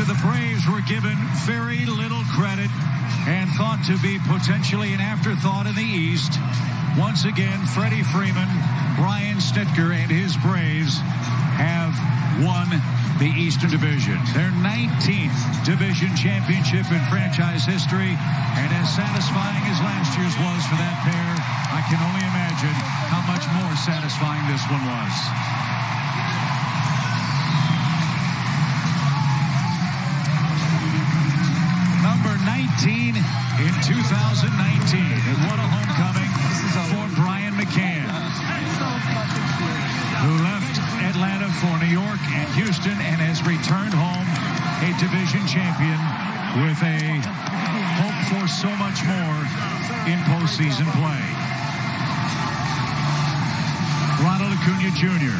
the Braves were given very little credit and thought to be potentially an afterthought in the East. Once again, Freddie Freeman, Brian Snitker, and his Braves have won the Eastern Division. Their 19th division championship in franchise history, and as satisfying as last year's was for that pair, I can only imagine how much more satisfying this one was. Number 19 in 2019, and what a homecoming for Brian McCann, who left Atlanta for New York and Houston and has returned home a division champion with a hope for so much more in postseason play. Ronald Acuna Jr.,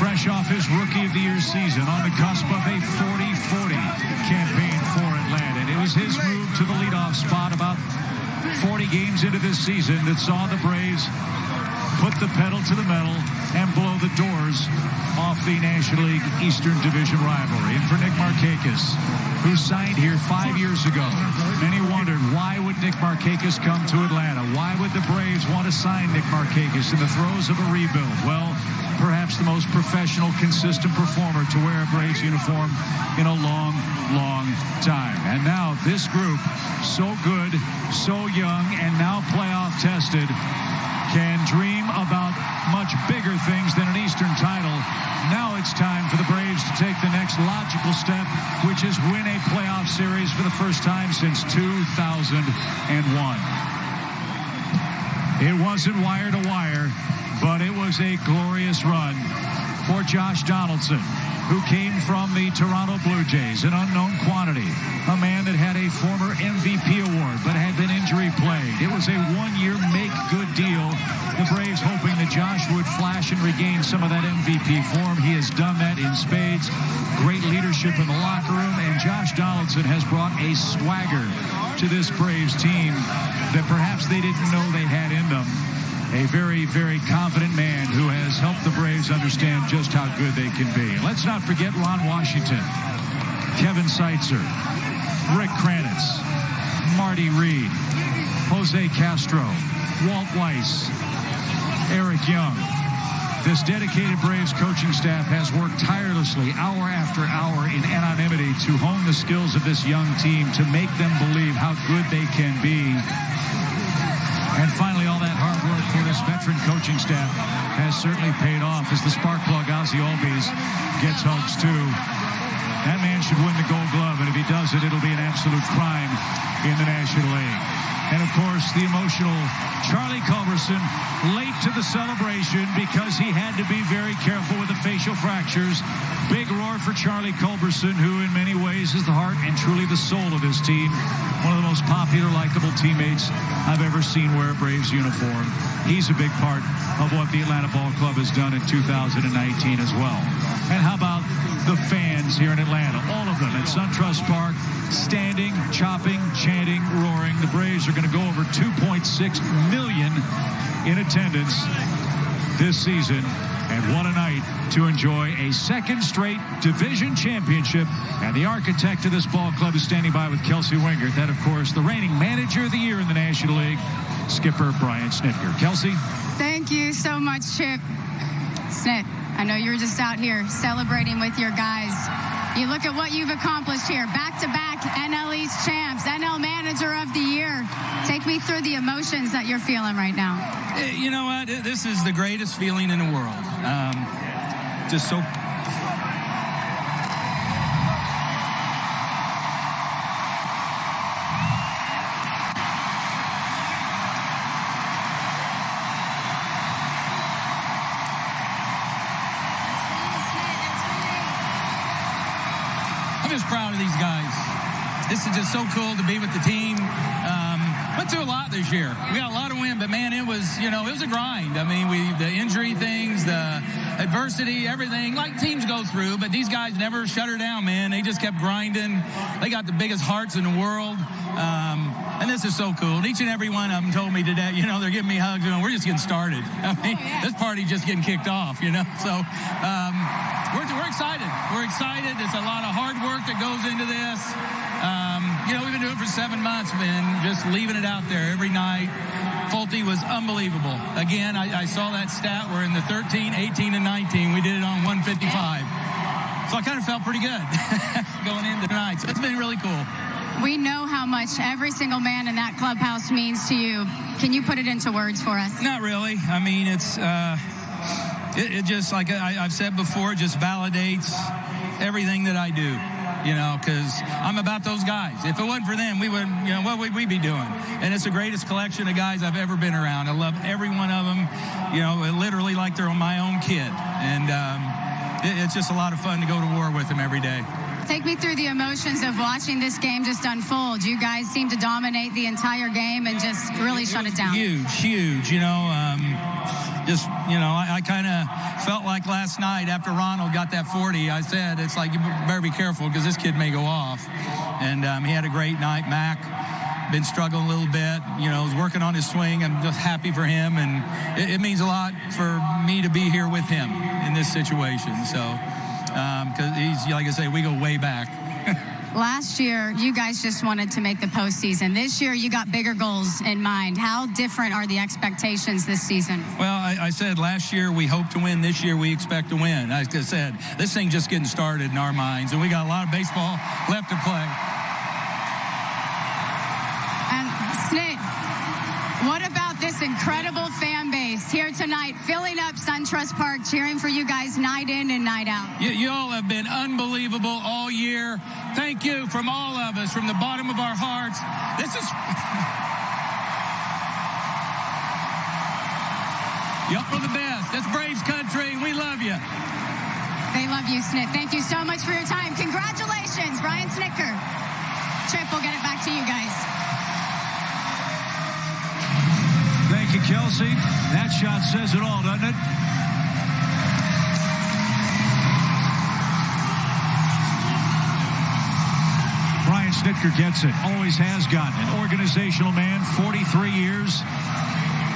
fresh off his Rookie of the Year season, on the cusp of a 40-40 campaign for Atlanta. And it was his move to the leadoff spot about 40 games into this season that saw the Braves put the pedal to the metal and blow the doors off the National League Eastern Division rivalry. And for Nick Markakis, who signed here 5 years ago, many wondered, why would Nick Markakis come to Atlanta? Why would the Braves want to sign Nick Markakis in the throes of a rebuild? Well, perhaps the most professional, consistent performer to wear a Braves uniform in a long, long time. And now this group, so good, so young, and now playoff tested, can dream about much bigger things than an Eastern title. Now it's time for the Braves to take the next logical step, which is win a playoff series for the first time since 2001. It wasn't wire to wire, but it was a glorious run for Josh Donaldson, who came from the Toronto Blue Jays, an unknown quantity, a man that had a former MVP award but had been injury plagued. It was a one-year make-good deal. The Braves hoping that Josh would flash and regain some of that MVP form. He has done that in spades. Great leadership in the locker room, and Josh Donaldson has brought a swagger to this Braves team that perhaps they didn't know they had in them. A very, very confident man who has helped the Braves understand just how good they can be. Let's not forget Ron Washington, Kevin Seitzer, Rick Kranitz, Marty Reed, Jose Castro, Walt Weiss, Eric Young. This dedicated Braves coaching staff has worked tirelessly hour after hour in anonymity to hone the skills of this young team, to make them believe how good they can be. And finally, all that hard work for this veteran coaching staff has certainly paid off as the spark plug Ozzie Albies gets hugs too. That man should win the Gold Glove, and if he does it, it'll be an absolute crime in the National League. And of course, the emotional Charlie Culberson late to the celebration because he had to be very careful with the facial fractures. Big roar for Charlie Culberson, who in many ways is the heart and truly the soul of this team. One of the most popular, likable teammates I've ever seen wear a Braves uniform. He's a big part of what the Atlanta Ball Club has done in 2019 as well. And how about the fans here in Atlanta? All of them at SunTrust Park, standing, chopping, chanting, roaring. The Braves are going to go over 2.6 million in attendance this season. And what a night to enjoy a second straight division championship. And the architect of this ball club is standing by with Kelsey Wingert. That, of course, the reigning manager of the year in the National League, skipper Brian Snitker. Kelsey? Thank you so much, Chip. Snit, I know you're just out here celebrating with your guys. You look at what you've accomplished here. Back-to-back NL East champs, NL Manager of the Year. Take me through the emotions that you're feeling right now. You know what? This is the greatest feeling in the world. Just so... I'm just proud of these guys. This is just so cool to be with the team. went through a lot this year. We got a lot of wins, but man, it was a grind. I mean, the injury things, the adversity, everything, like teams go through, but these guys never shut her down, man. They just kept grinding. They got the biggest hearts in the world. And this is so cool. And each and every one of them told me today, they're giving me hugs. We're just getting started. I mean, this party's just getting kicked off, So we're excited. We're excited. It's a lot of hard work that goes into this. We've been doing it for 7 months, man, just leaving it out there every night. Fulte was unbelievable. Again, I saw that stat where in the 13, 18, and 19, we did it on 155. So I kind of felt pretty good going into tonight. So it's been really cool. We know how much every single man in that clubhouse means to you. Can you put it into words for us? Not really. I mean, it's it just, like I've said before, just validates everything that I do, because I'm about those guys. If it wasn't for them, we wouldn't, what would we be doing? And it's the greatest collection of guys I've ever been around. I love every one of them, literally like they're my own kid. And it's just a lot of fun to go to war with them every day. Take me through the emotions of watching this game just unfold. You guys seem to dominate the entire game and just really shut it down. Huge. I kind of felt like last night after Ronald got that 40, I said, it's like, you better be careful because this kid may go off. And he had a great night. Mac been struggling a little bit, was working on his swing. I'm just happy for him. And it means a lot for me to be here with him in this situation. So, because he's, like I say, we go way back. Last year, you guys just wanted to make the postseason. This year, you got bigger goals in mind. How different are the expectations this season? Well, I said last year we hope to win. This year we expect to win. Like I said, this thing's just getting started in our minds, and we got a lot of baseball left to play. And Snit, what about this incredible fan base here tonight, filling up SunTrust Park, cheering for you guys night in and night out? You all have been unbelievable all year. Thank you from all of us, from the bottom of our hearts. This is... Y'all are the best. That's Braves country. We love you. They love you, Snit. Thank you so much for your time. Congratulations, Brian Snitker. Chip, we'll get it back to you guys. Thank you, Kelsey. That shot says it all, doesn't it? Brian Snitker gets it. Always has gotten it. Organizational man, 43 years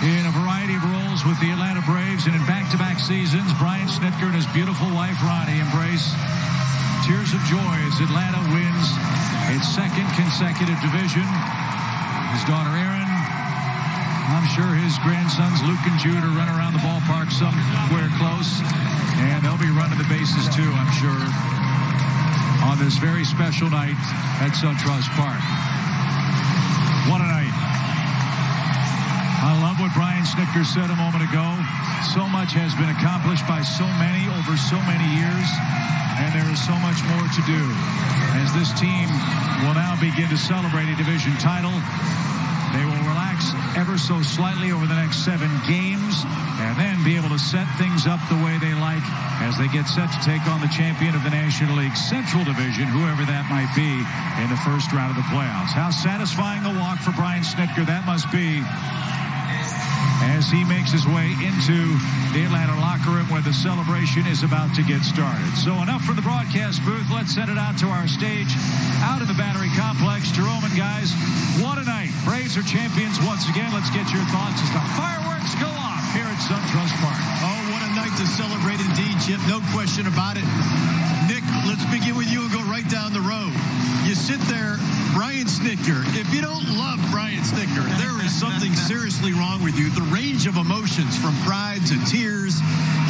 in a variety of roles with the Atlanta Braves, and in back-to-back seasons, Brian Snitker and his beautiful wife, Ronnie, embrace tears of joy as Atlanta wins its second consecutive division. His daughter, Erin, I'm sure his grandsons, Luke and Jude, are running around the ballpark somewhere close, and they'll be running the bases too, I'm sure, on this very special night at SunTrust Park. What a night. I love what Brian Snitker said a moment ago. So much has been accomplished by so many over so many years, and there is so much more to do. As this team will now begin to celebrate a division title, they will relax ever so slightly over the next 7 games and then be able to set things up the way they like as they get set to take on the champion of the National League Central Division, whoever that might be, in the first round of the playoffs. How satisfying a walk for Brian Snitker that must be as he makes his way into the Atlanta locker room where the celebration is about to get started. So enough from the broadcast booth. Let's send it out to our stage out in the Battery Complex. Jerome and guys, what a night. Braves are champions once again. Let's get your thoughts as the fireworks go off here at SunTrust Park. Oh, what a night to celebrate indeed, Chip. No question about it. Nick, let's begin with you and go right down the road. You sit there, Brian Snitker. If you don't love Brian Snitker, there is something seriously wrong with you. The range of emotions from pride to tears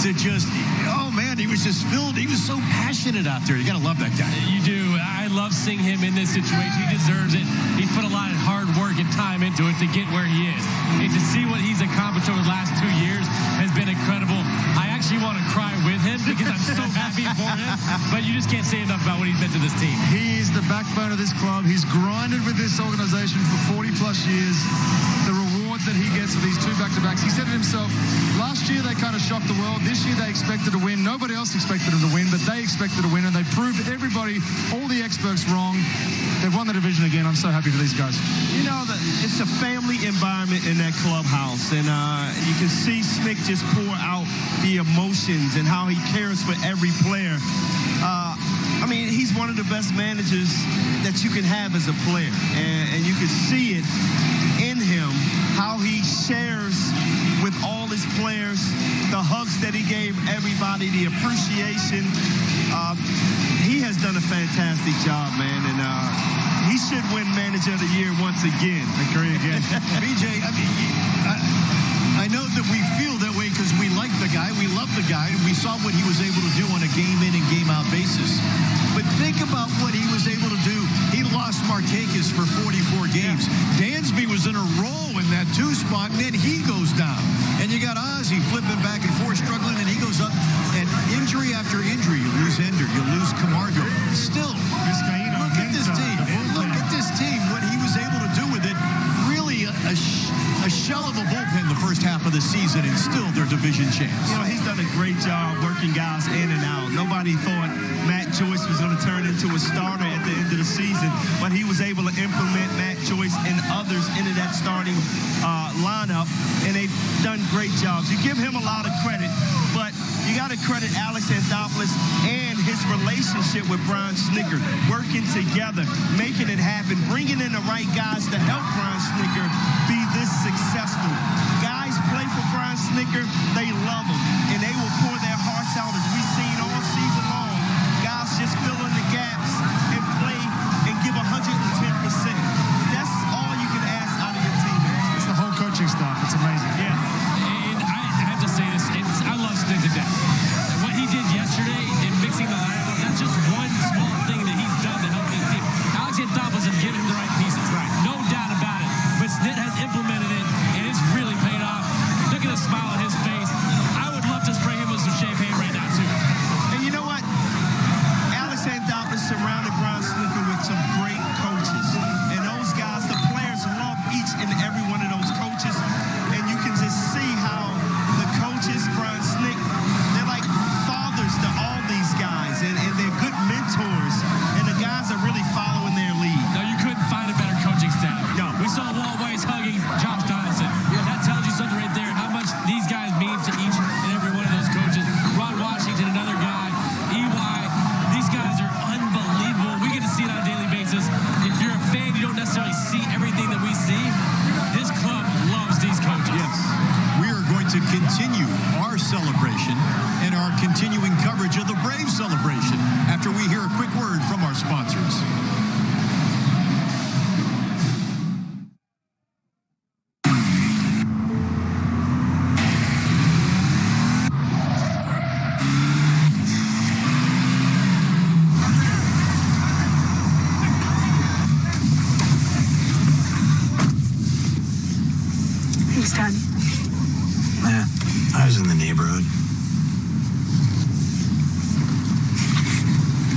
to just, oh man, he was just filled. He was so passionate out there. You got to love that guy. You do. I love seeing him in this situation. He deserves it. He's put a lot of hard work and time into it to get where he is. And to see what he's accomplished over the last 2 years has been incredible. I actually want to cry with him because I'm so happy for him. But you just can't say enough about what he's meant to this team. He's the backbone of this club. He's grinded with this organization for 40-plus years. The reward rewards that he gets for these 2 back-to-backs. He said it himself. Last year, they kind of shocked the world. This year, they expected to win. Nobody else expected them to win, but they expected to win, and they proved everybody, all the experts, wrong. They've won the division again. I'm so happy for these guys. You know, it's a family environment in that clubhouse, and you can see Snick just pour out the emotions and how he cares for every player. I mean, he's one of the best managers that you can have as a player, and you can see it in him, how he shares with all his players, the hugs that he gave everybody, the appreciation. He has done a fantastic job, man, and he should win Manager of the Year once again. Agree again. BJ, I mean, I know that we feel that way because we like the guy, we love the guy, and we saw what he was able to do on a game-in and game-out basis. But think about what he was able to do. He lost Markakis for 44 games. Dansby was in a roll in that 2 spot, and then he goes down. And you got Ozzie flipping back and forth, struggling, and he goes up. And injury after injury, you lose Ender, you lose Camargo. Still, look at this team. Look at this team, what he was able to do with it. Really a shell of a bullpen the first half of the season, and still they're division champs. You know, he's done a great job working guys in and out. Nobody thought Matt Joyce was going to turn into a starter at the end of the season, but he was able to implement Matt Joyce and others into that starting lineup, and they've done great jobs. You give him a lot of credit, but you got to credit Alex Anthopoulos and his relationship with Brian Snitker, working together, making it happen, bringing in the right guys to help Brian Snitker be this successful. Guys play for Brian Snitker, they love him, and they will pour their hearts out as we've seen all season long. Guys just fill in the gaps and play and give 110%. That's all you can ask out of your teammates. It's the whole coaching staff. It's amazing. Yeah. And I have to say this. I love Snick to death. What he did yesterday in mixing the lineup, that's just one small thing that he's done to help his team. Alex Anthopoulos has given him the right pieces. Right. No doubt about it. But Snit has implemented it, and it's really paid off. Look at the smile on his face. I would love to spray him with some champagne right now, too. And you know what? Alex Anthopoulos surrounded Brian Snitker with some great coaches. And those guys, the players love each and every one of those coaches. And you can just see how the coaches, Brian Snick, they're like fathers to all these guys. And they're good mentors. And the guys are really following their lead. No, you couldn't find a better coaching staff. No. We saw Walt Weiss hugging Josh Donaldson. That tells you something right there, how much these guys mean to each and every one of those coaches. Ron Washington, another guy. EY, these guys are unbelievable. We get to see it on a daily basis. If you're a fan, you don't necessarily see everything that we see. This club loves these coaches. Yes. We are going to continue our celebration and our continuing coverage of the Braves celebration after we hear a quick word from our sponsors. He's done. Yeah, I was in the neighborhood.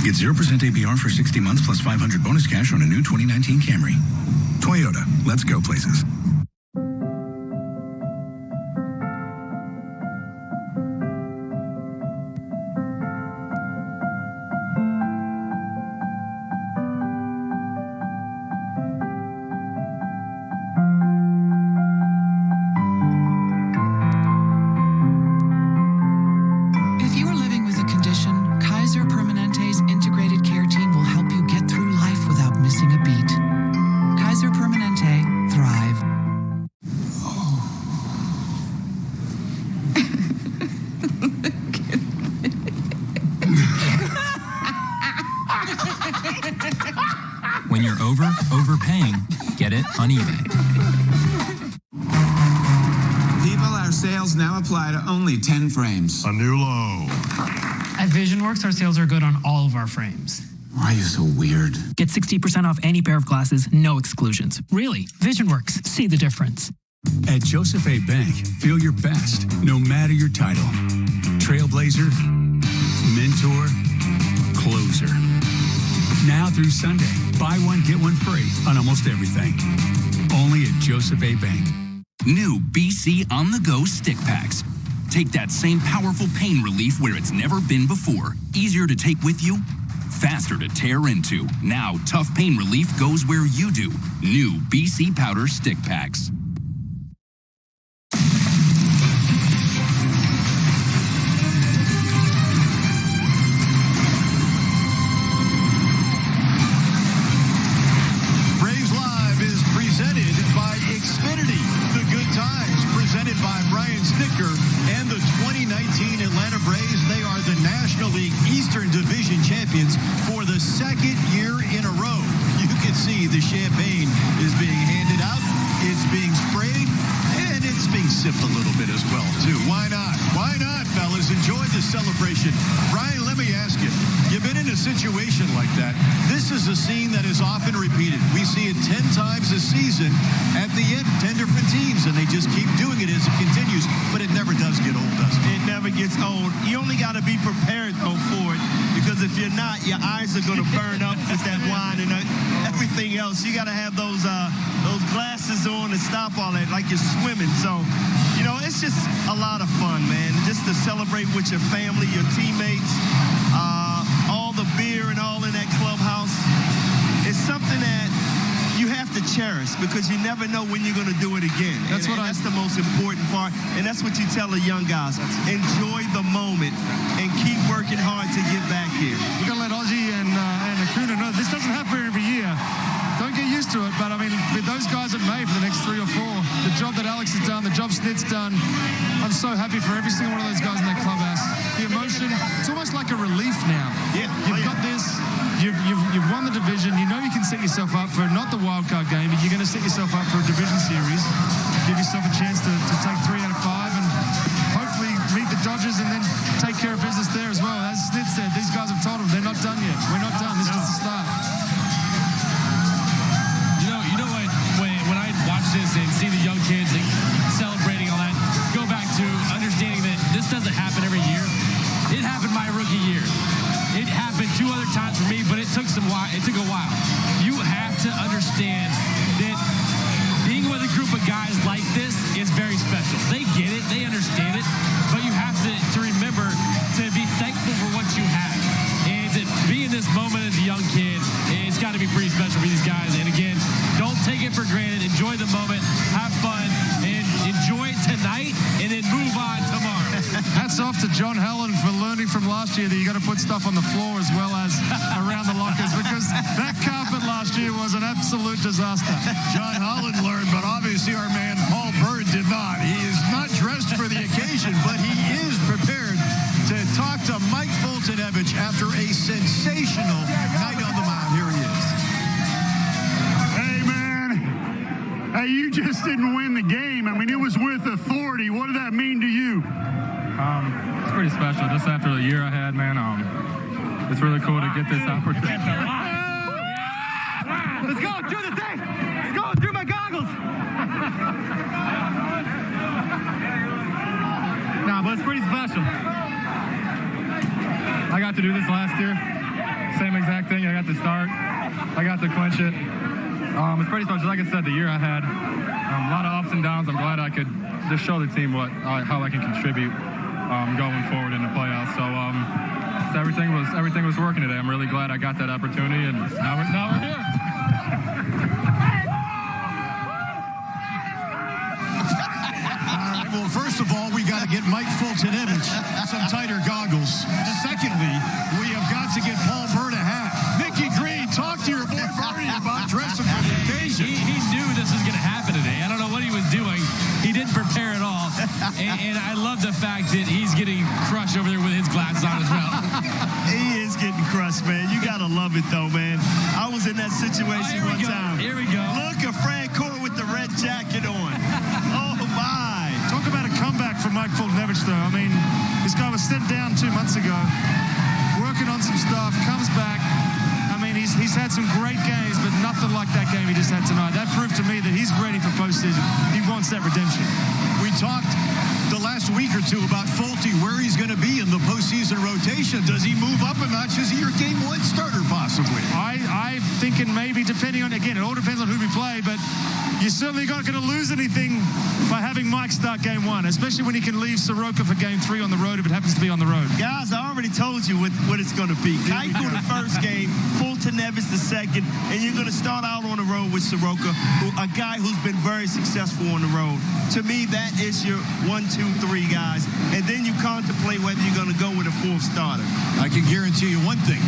Get 0% APR for 60 months plus 500 bonus cash on a new 2019 Camry. Toyota, let's go places. If you are living with a condition, Kaiser Permanente's integrated care team will help you get through life without missing a beat. Kaiser Permanente, thrive. When you're overpaying, get it on eBay. People, our sales now apply to only 10 frames. A new low. At VisionWorks, our sales are good on all of our frames. Why are you so weird? Get 60% off any pair of glasses, no exclusions. Really, VisionWorks. See the difference. At Joseph A. Bank, feel your best, no matter your title. Trailblazer, mentor, closer. Now through Sunday, buy one, get one free on almost everything. Only at Joseph A. Bank. New BC On The Go Stick Packs. Take that same powerful pain relief where it's never been before. Easier to take with you, faster to tear into. Now, tough pain relief goes where you do. New BC Powder Stick Packs. Braves Live is presented by Xfinity. The good times presented by Brian Snicker and the 2019 Atlanta Braves. They are the National League Eastern Division champions for the second year in a row. You can see the champagne is being handed out. It's being sprayed, and it's being sipped a little bit as well, too. Why not? Why not, fellas? Enjoy the celebration. Brian, let me ask you, you've been in a situation like that. This is a scene that is often repeated. We see it 10 times a season at the end, 10 different teams, and they just keep doing it as it continues, but it never does get old, does it? It never gets old. You only got to be prepared, though, for it, because if you're not, your eyes are going to burn up with that wine and everything else. You got to have those glasses on to stop all that, like you're swimming. So, you know, it's just a lot of fun, man, just to celebrate with your family, your teammates, all the beer and all in that clubhouse. It's something that you have to cherish because you never know when you're going to do it again. That's the most important part, and that's what you tell the young guys. Enjoy the moment and keep working hard to get back here. You got to let Ozzie and Acuna know this doesn't happen every year. Don't get used to it, but I mean, with those guys at May for the next 3 or 4, the job that Alex has done, the job Snit's done, I'm so happy for every single one of those guys in that clubhouse. The emotion, it's almost like a relief now. Yeah. You've got this, you've won the division, you know you can set yourself up for not the wild card game, but you're going to set yourself up for a division series, give yourself a chance to take 3 out of 5 and hopefully meet the Dodgers and then take care of business there as well. As Snit said, these guys have told him they're not done yet. We're not done. This is the start. You know what? When I watch this and see the young kids celebrating all that, go back to understanding that this doesn't happen every year. It happened my rookie year. It happened 2 other times for me, but it took a while. You have to understand that being with a group of guys like this is very special. They get it, they understand it, but you have to remember to be thankful for what you have. And to be in this moment as a young kid, it's got to be pretty special for these guys. And again, don't take it for granted. Enjoy the moment, have fun, and enjoy it tonight, and then move on tomorrow. Hats off to John Helen for learning from last year that you got to put stuff on the floor as well as around the lockers, because that carpet last year was an absolute disaster. John Holland learned, but obviously our man Paul Bird did not. He is not dressed for the occasion, but he is prepared to talk to Mike Fultonevich after a sensational night on the mound. Here he is. Hey, man. Hey, you just didn't win the game. I mean, it was with authority. What did that mean to you? It's pretty special. Just after the year I had, man, it's really cool to get this opportunity. Let's go. Do the thing. Let's go through my goggles. Nah, but it's pretty special. I got to do this last year. Same exact thing. I got to start. I got to clinch it. It's pretty special. Like I said, the year I had, a lot of ups and downs. I'm glad I could just show the team how I can contribute going forward in the playoffs. So everything was working today. I'm really glad I got that opportunity, and now we're here. Well, first of all, we got to get Mike Fultonevich some tighter goggles. Secondly, we have got to get Paul Bird a hat. Mickey Green, talk to your boy Bernie about dressing for the occasion. He knew this was going to happen today. I don't know what he was doing. He didn't prepare at all. And I love the fact that he's getting crushed over there with his glasses on as well. He is getting crushed, man. You got to love it, though, man. I was in that situation one time. Here we go. Look at Frank Core with the red jacket on. Oh, my. Talk about a comeback from Mike Fultonevich, though. I mean, this guy was sent down 2 months ago, working on some stuff, comes back. I mean, he's had some great games, but nothing like that game he just had tonight. That proved proof to me that he's ready for postseason. He wants that redemption. We talked the last week or two about Fulte, where he's going to be in the postseason rotation. Does he move up a notch? Is he your game one starter possibly? I'm thinking maybe, depending on, again, it all depends on who we play, but you're certainly not going to lose anything by having Mike start game one, especially when he can leave Soroka for game 3 on the road if it happens to be on the road. Guys, I already told you what it's going to be. Keuchel the first game, Fulton Nevis the second, and you're going to start out on the road with Soroka, a guy who's been very successful on the road. To me, that is your 1, 2, 3 guys, and then you contemplate whether you're going to go with a 4th starter. I can guarantee you one thing.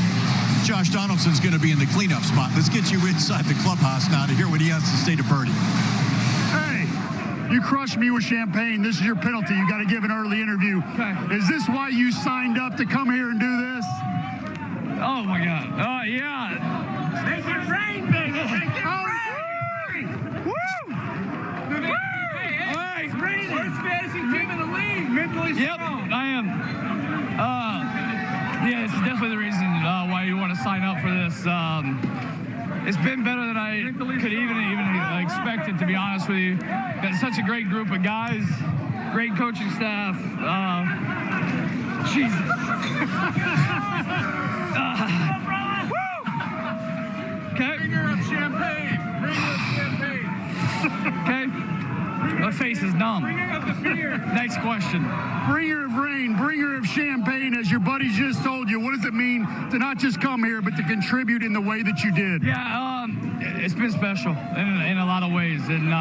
Josh Donaldson's going to be in the cleanup spot. Let's get you inside the clubhouse now to hear what he has to say to Birdie. Hey, you crushed me with champagne. This is your penalty. You got to give an early interview. Okay. Is this why you signed up to come here and do this? Oh, my God. Yeah. Make it rain, baby. Make it rain. Woo! Hey, it's raining. First fantasy team in the league. Mentally strong. Yep, I am. Yeah, it's definitely the reason why you want to sign up for this. It's been better than I could even expect it, to be honest with you. Got such a great group of guys, great coaching staff. Jesus. Okay. Bringer of champagne. Okay. My face is numb. Bringer of the beer. Next question. Bringer of rain, bringer of champagne, as your buddies just told you. What does it mean to not just come here, but to contribute in the way that you did? Yeah, it's been special in a lot of ways. And,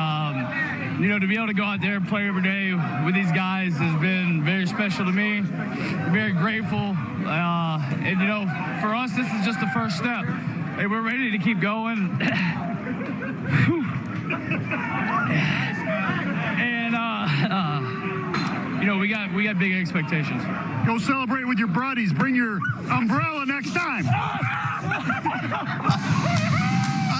to be able to go out there and play every day with these guys has been very special to me. Very grateful. And, for us, this is just the first step. Hey, we're ready to keep going. And we got big expectations. Go celebrate with your buddies. Bring your umbrella next time. I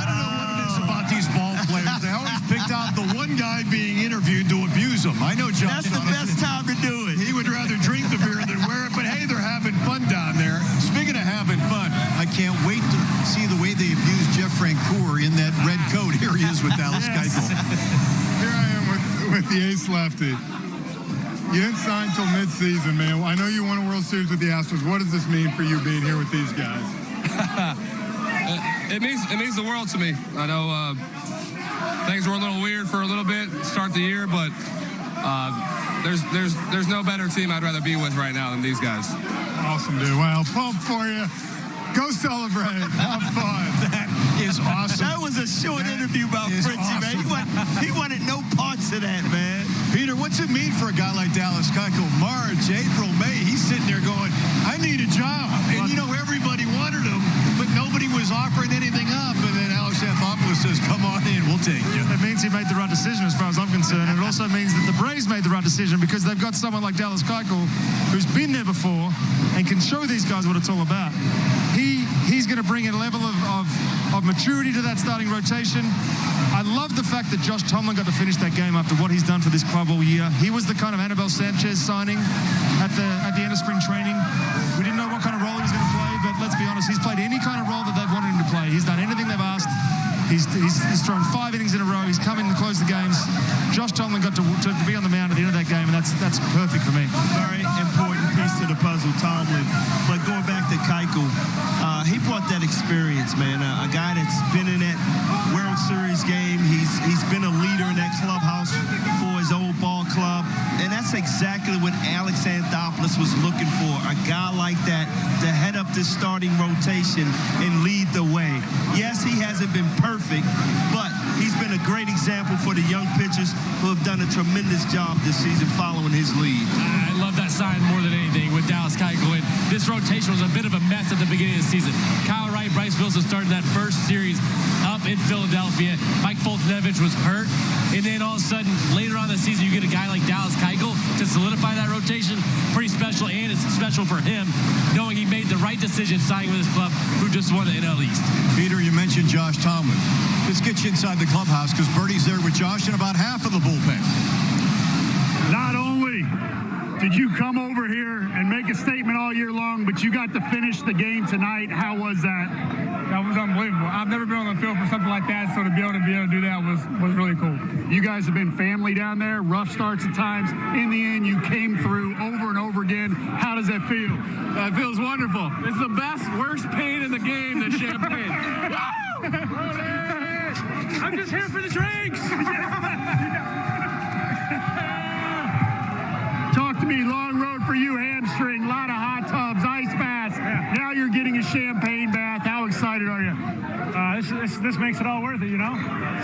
don't know what it is about these ball players. They always picked out the one guy being interviewed to abuse him. I know Josh. That's the best time to do it. He would rather drink the beer than wear it. But hey, they're having fun down there. Speaking of having fun, I can't wait to see the way they abuse Jeff Francoeur in that red coat. Here he is with Dallas Keuchel. Here I am with the ace lefty. You didn't sign until mid-season, man. I know you won a World Series with the Astros. What does this mean for you being here with these guys? It means the world to me. I know things were a little weird for a little bit to start the year, but there's no better team I'd rather be with right now than these guys. Awesome, dude. Well, pump for you. Go celebrate. Have fun. That is awesome. That was a short interview about Fritzy, awesome. Man. He wanted no parts of that, man. Peter, what's it mean for a guy like Dallas Keuchel? March, April, May, he's sitting there going, I need a job. And, everybody wanted him, but nobody was offering anything up. And then Alex Anthopoulos says, come on in, we'll take you. It means he made the right decision as far as I'm concerned. And it also means that the Braves made the right decision because they've got someone like Dallas Keuchel who's been there before and can show these guys what it's all about. He's going to bring a level of maturity to that starting rotation. I love the fact that Josh Tomlin got to finish that game after what he's done for this club all year. He was the kind of Anibal Sanchez signing at the end of spring training. We didn't know what kind of role he was going to play, but let's be honest, he's played any kind of role that they've wanted him to play. He's done anything they've asked. He's thrown 5 innings in a row. He's come in to close the games. Josh Tomlin got to be on the mound at the end of that game, and that's perfect for me. Very important piece to the puzzle, Tomlin. But going back to Keuchel, he brought that experience, man. A guy that's been in that World Series game. He's been a leader in that clubhouse for his old ball club, and that's exactly what Alex Anthopoulos was looking for. A guy like that to head up this starting rotation and lead the way. Yes, he hasn't been perfect, but he's been a great example for the young pitchers who have done a tremendous job this season following his lead. I love that sign more than anything with Dallas Keuchel. And this rotation was a bit of a mess at the beginning of the season. Kyle Wright, Bryce Wilson started that first series up in Philadelphia. Mike Fulton-Nevich was hurt. And then all of a sudden, later on in the season, you get a guy like Dallas Keuchel to solidify that rotation. Pretty special, and it's special for him, knowing he made the right decision signing with his club, who just won the NL East. Peter, you mentioned Josh Tomlin. Let's get you inside the clubhouse because Birdie's there with Josh and about half of the bullpen. Not only did you come over here and make a statement all year long, but you got to finish the game tonight. How was that? that was unbelievable. I've never been on the field for something like that, so to be able to do that was really cool. You guys have been family down there, rough starts at times. In the end, you came through over and over again. How does that feel? It feels wonderful. It's the best, worst pain in the game, the champagne. I'm just here for the drinks. Talk to me, long road for you, hamstring, a lot of hot tubs, ice baths. Yeah. Now you're getting a champagne bath. How excited are you? This makes it all worth it, you know?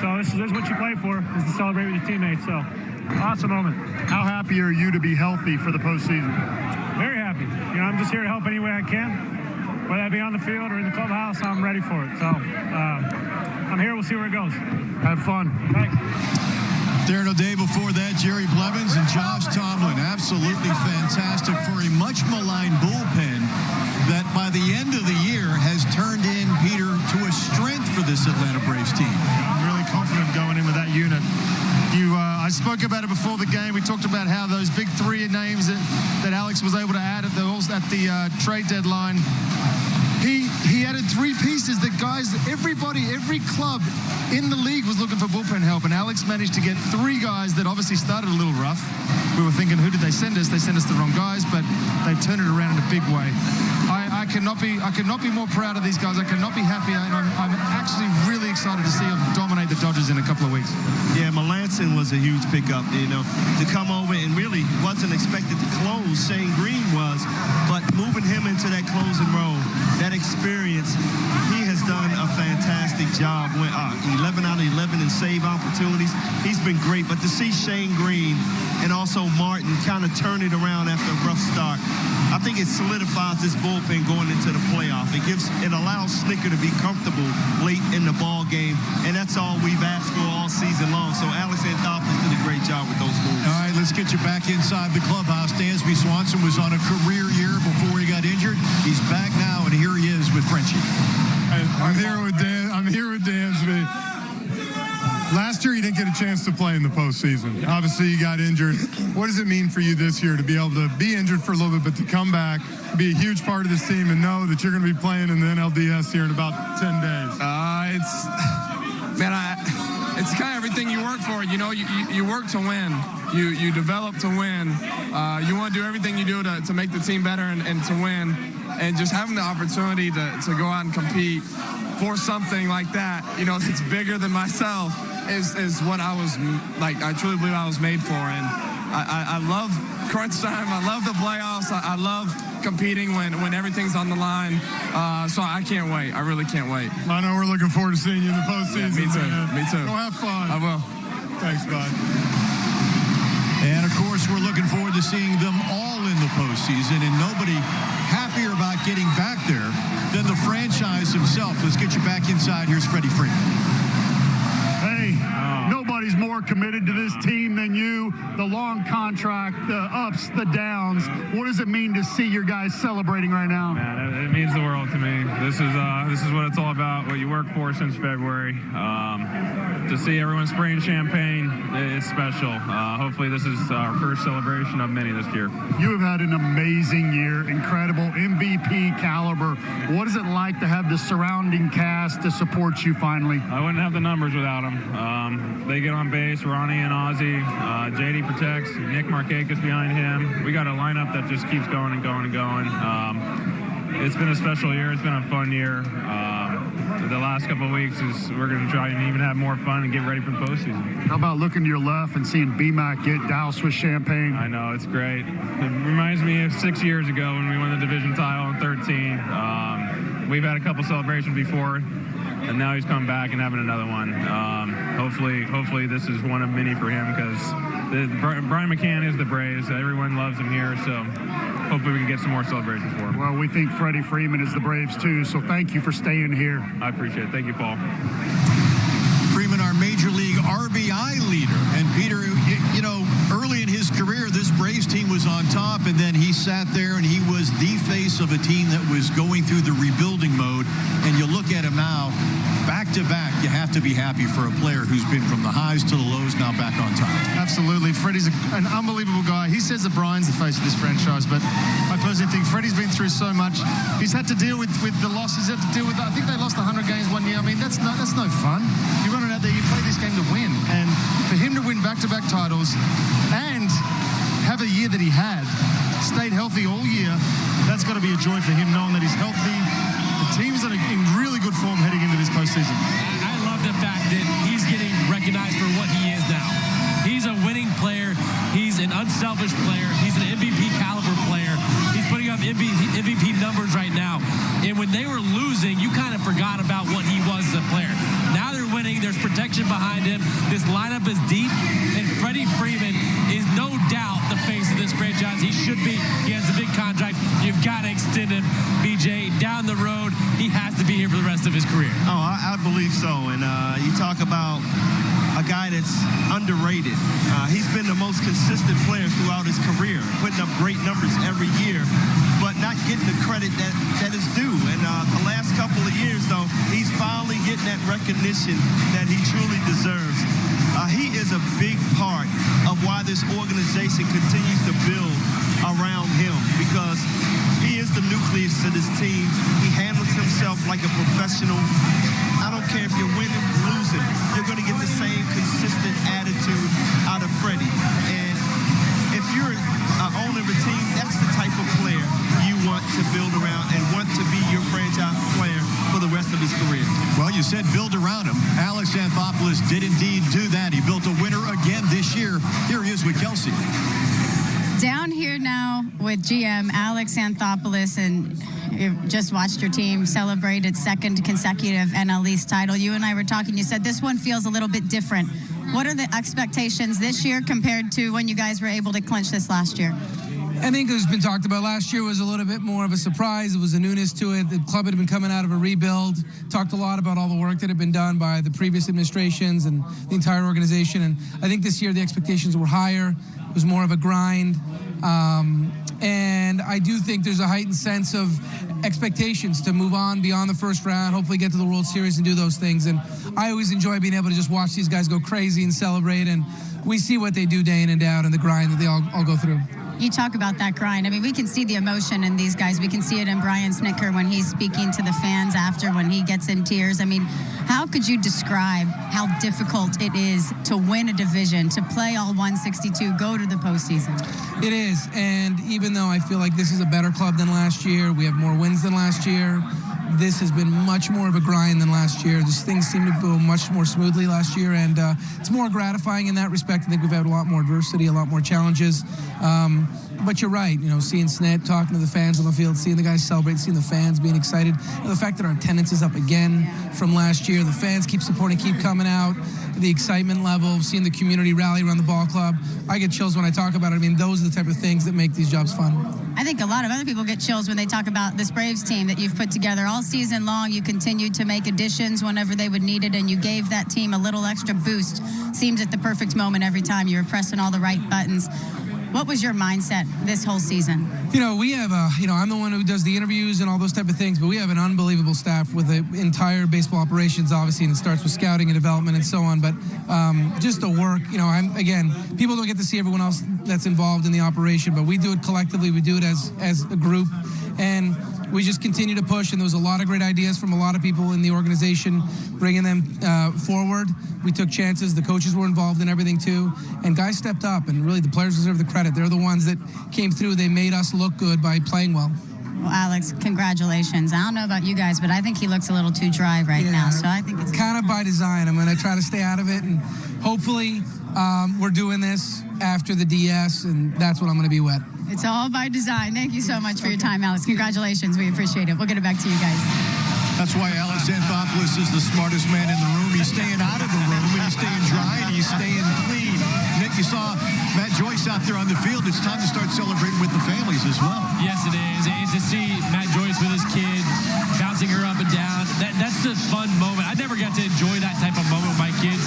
So this is what you play for, is to celebrate with your teammates. So, awesome moment. How happy are you to be healthy for the postseason? Very happy. You know, I'm just here to help any way I can. Whether that be on the field or in the clubhouse, I'm ready for it. So, I'm here. We'll see where it goes. Have fun. Thanks. Darren O'Day before that, Jerry Blevins and Josh Tomlin. Absolutely fantastic for a much maligned bullpen that by the end of the year has turned in, Peter, to a strength for this Atlanta Braves team. I'm really confident going in with that unit. I spoke about it before the game. We talked about how those big three names that Alex was able to add at the trade deadline. He added three pieces that every club in the league was looking for bullpen help, and Alex managed to get three guys that obviously started a little rough. We were thinking, who did they send us? They sent us the wrong guys, but they turned it around in a big way. I cannot be more proud of these guys. I cannot be happier, and I'm actually really excited to see them dominate the Dodgers in a couple of weeks. Yeah, Melanson was a huge pickup, to come over and really wasn't expected to close. Shane Green was, but moving him into that closing role, that experience, he has done a fantastic job. 11 out of 11 in save opportunities. He's been great, but to see Shane Green and also Martin kind of turn it around after a rough start, I think it solidifies this bullpen going into the playoff. It allows Snicker to be comfortable late in the ball game, and that's all we've asked for all season long. So Alex Anthopoulos did a great job with those moves. All right, let's get you back inside the clubhouse. Dansby Swanson was on a career year before he got injured. He's back now, and here he is with Frenchie. I'm here with Dansby. Last year, you didn't get a chance to play in the postseason. Obviously, you got injured. What does it mean for you this year to be able to be injured for a little bit, but to come back, be a huge part of this team, and know that you're going to be playing in the NLDS here in about 10 days? It's kind of everything you work for. You know, you work to win. You develop to win. You want to do everything you do to make the team better and to win. And just having the opportunity to go out and compete for something like that, that's bigger than myself, is what I was like. I truly believe I was made for. And I love crunch time. I love the playoffs. I love competing when everything's on the line. So I can't wait. I really can't wait. I know we're looking forward to seeing you in the postseason. Yeah, me too. Man. Me too. Go have fun. I will. Thanks, bud. And, of course, we're looking forward to seeing them all in the postseason, and nobody happier about getting back there than the franchise himself. Let's get you back inside. Here's Freddie Freeman. Hey, nobody's more committed to this team than you. The long contract, the ups, the downs. What does it mean to see your guys celebrating right now? Man, it means the world to me. This is what it's all about, what you work for since February. To see everyone spraying champagne, it's special. Hopefully this is our first celebration of many this year. You have had an amazing year, incredible MVP caliber. What is it like to have the surrounding cast to support you finally? I wouldn't have the numbers without them. They get on base, Ronnie and Ozzie. JD protects, Nick Markakis behind him. We got a lineup that just keeps going and going and going. It's been a special year. It's been a fun year. The last couple of weeks we're going to try and even have more fun and get ready for the postseason. How about looking to your left and seeing BMAC get doused with champagne? I know, it's great. It reminds me of 6 years ago when we won the division title in 13. We've had a couple celebrations before, and now he's come back and having another one. Hopefully this is one of many for him, because Brian McCann is the Braves. Everyone loves him here, so hopefully we can get some more celebrations for him. Well, we think Freddie Freeman is the Braves too, so thank you for staying here. I appreciate it. Thank you, Paul. Freeman, our Major League RBI leader. And Peter, early in his career, this Braves team was on top, and then he sat there and he was the face of a team that was going through the rebuilding mode. And you look at him now, back-to-back, you have to be happy for a player who's been from the highs to the lows, now back on top. Absolutely. Freddie's an unbelievable guy. He says that Brian's the face of this franchise, but I personally think Freddie's been through so much. He's had to deal with the losses. He's had to deal with, I think they lost 100 games one year. I mean, that's no fun. You run it out there, you play this game to win. And for him to win back-to-back titles and have a year that he had, stayed healthy all year, that's got to be a joy for him, knowing that he's healthy. The team's in really good form heading into this postseason. I love the fact that he's getting recognized for what he is now. He's a winning player. He's an unselfish player. He's an MVP caliber player. He's putting up MVP numbers right now. And when they were losing, you kind of forgot about what he was as a player. Now they're winning. There's protection behind him. This lineup is deep. And Freddie Freeman is no doubt the face of this franchise. He should be. He has a big contract. You've got to extend him, BJ. Down the road, he has to be here for the rest of his career. Oh, I believe so. And you talk about a guy that's underrated. He's been the most consistent player throughout his career, putting up great numbers every year, but not getting the credit that is due. And the last couple of years, though, he's finally getting that recognition that he truly deserves. He is a big part of why this organization continues to build around him, because he is the nucleus to this team. He handles himself like a professional. I don't care if you're winning, losing, you're going to get the same consistent attitude out of Freddie. And if you're an owner of a team, that's the type of player you want to build around and want to be your franchise player for the rest of his career. Well, you said build around him. Alex Anthopoulos did indeed do that. He built a winner again this year. Here he is with Kelsey. Down here now with GM Alex Anthopoulos, and you just watched your team celebrate its second consecutive NL East title. You and I were talking. You said this one feels a little bit different. What are the expectations this year compared to when you guys were able to clinch this last year? I think it's been talked about. Last year was a little bit more of a surprise. It was a newness to it. The club had been coming out of a rebuild. Talked a lot about all the work that had been done by the previous administrations and the entire organization. And I think this year the expectations were higher. It was more of a grind. And I do think there's a heightened sense of expectations to move on beyond the first round, hopefully get to the World Series and do those things. And I always enjoy being able to just watch these guys go crazy and celebrate. And we see what they do day in and day out and the grind that they all go through. You talk about that grind. I mean, we can see the emotion in these guys. We can see it in Brian Snitker when he's speaking to the fans after, when he gets in tears. I mean, how could you describe how difficult it is to win a division, to play all 162, go to the postseason? It is. And even though I feel like this is a better club than last year, we have more wins than last year, this has been much more of a grind than last year. These things seem to go much more smoothly last year, and it's more gratifying in that respect. I think we've had a lot more adversity, a lot more challenges. But you're right, seeing Snit, talking to the fans on the field, seeing the guys celebrate, seeing the fans being excited. The fact that our attendance is up again from last year, the fans keep supporting, keep coming out, the excitement level, seeing the community rally around the ball club. I get chills when I talk about it. I mean, those are the type of things that make these jobs fun. I think a lot of other people get chills when they talk about this Braves team that you've put together all season long. You continued to make additions whenever they would need it, and you gave that team a little extra boost. Seems at the perfect moment every time. You were pressing all the right buttons. What was your mindset this whole season? We have I'm the one who does the interviews and all those type of things, but we have an unbelievable staff with the entire baseball operations, obviously, and it starts with scouting and development and so on. But just the work, people don't get to see everyone else that's involved in the operation, but we do it collectively. We do it as a group, and we just continue to push, and there was a lot of great ideas from a lot of people in the organization, bringing them forward. We took chances. The coaches were involved in everything, too, and guys stepped up, and really the players deserve the credit. They're the ones that came through. They made us look good by playing well. Well, Alex, congratulations. I don't know about you guys, but I think he looks a little too dry right now, so I think it's kind of by design. I'm going to try to stay out of it, and hopefully we're doing this after the DS, and that's when I'm going to be wet. It's all by design. Thank you so much for your time, Alex. Congratulations. We appreciate it. We'll get it back to you guys. That's why Alex Anthopoulos is the smartest man in the room. He's staying out of the room, and he's staying dry, and he's staying clean. Nick, you saw Matt Joyce out there on the field. It's time to start celebrating with the families as well. Yes, it is. And to see Matt Joyce with his kid, bouncing her up and down, that's the fun moment. I never got to enjoy that type of moment with my kids,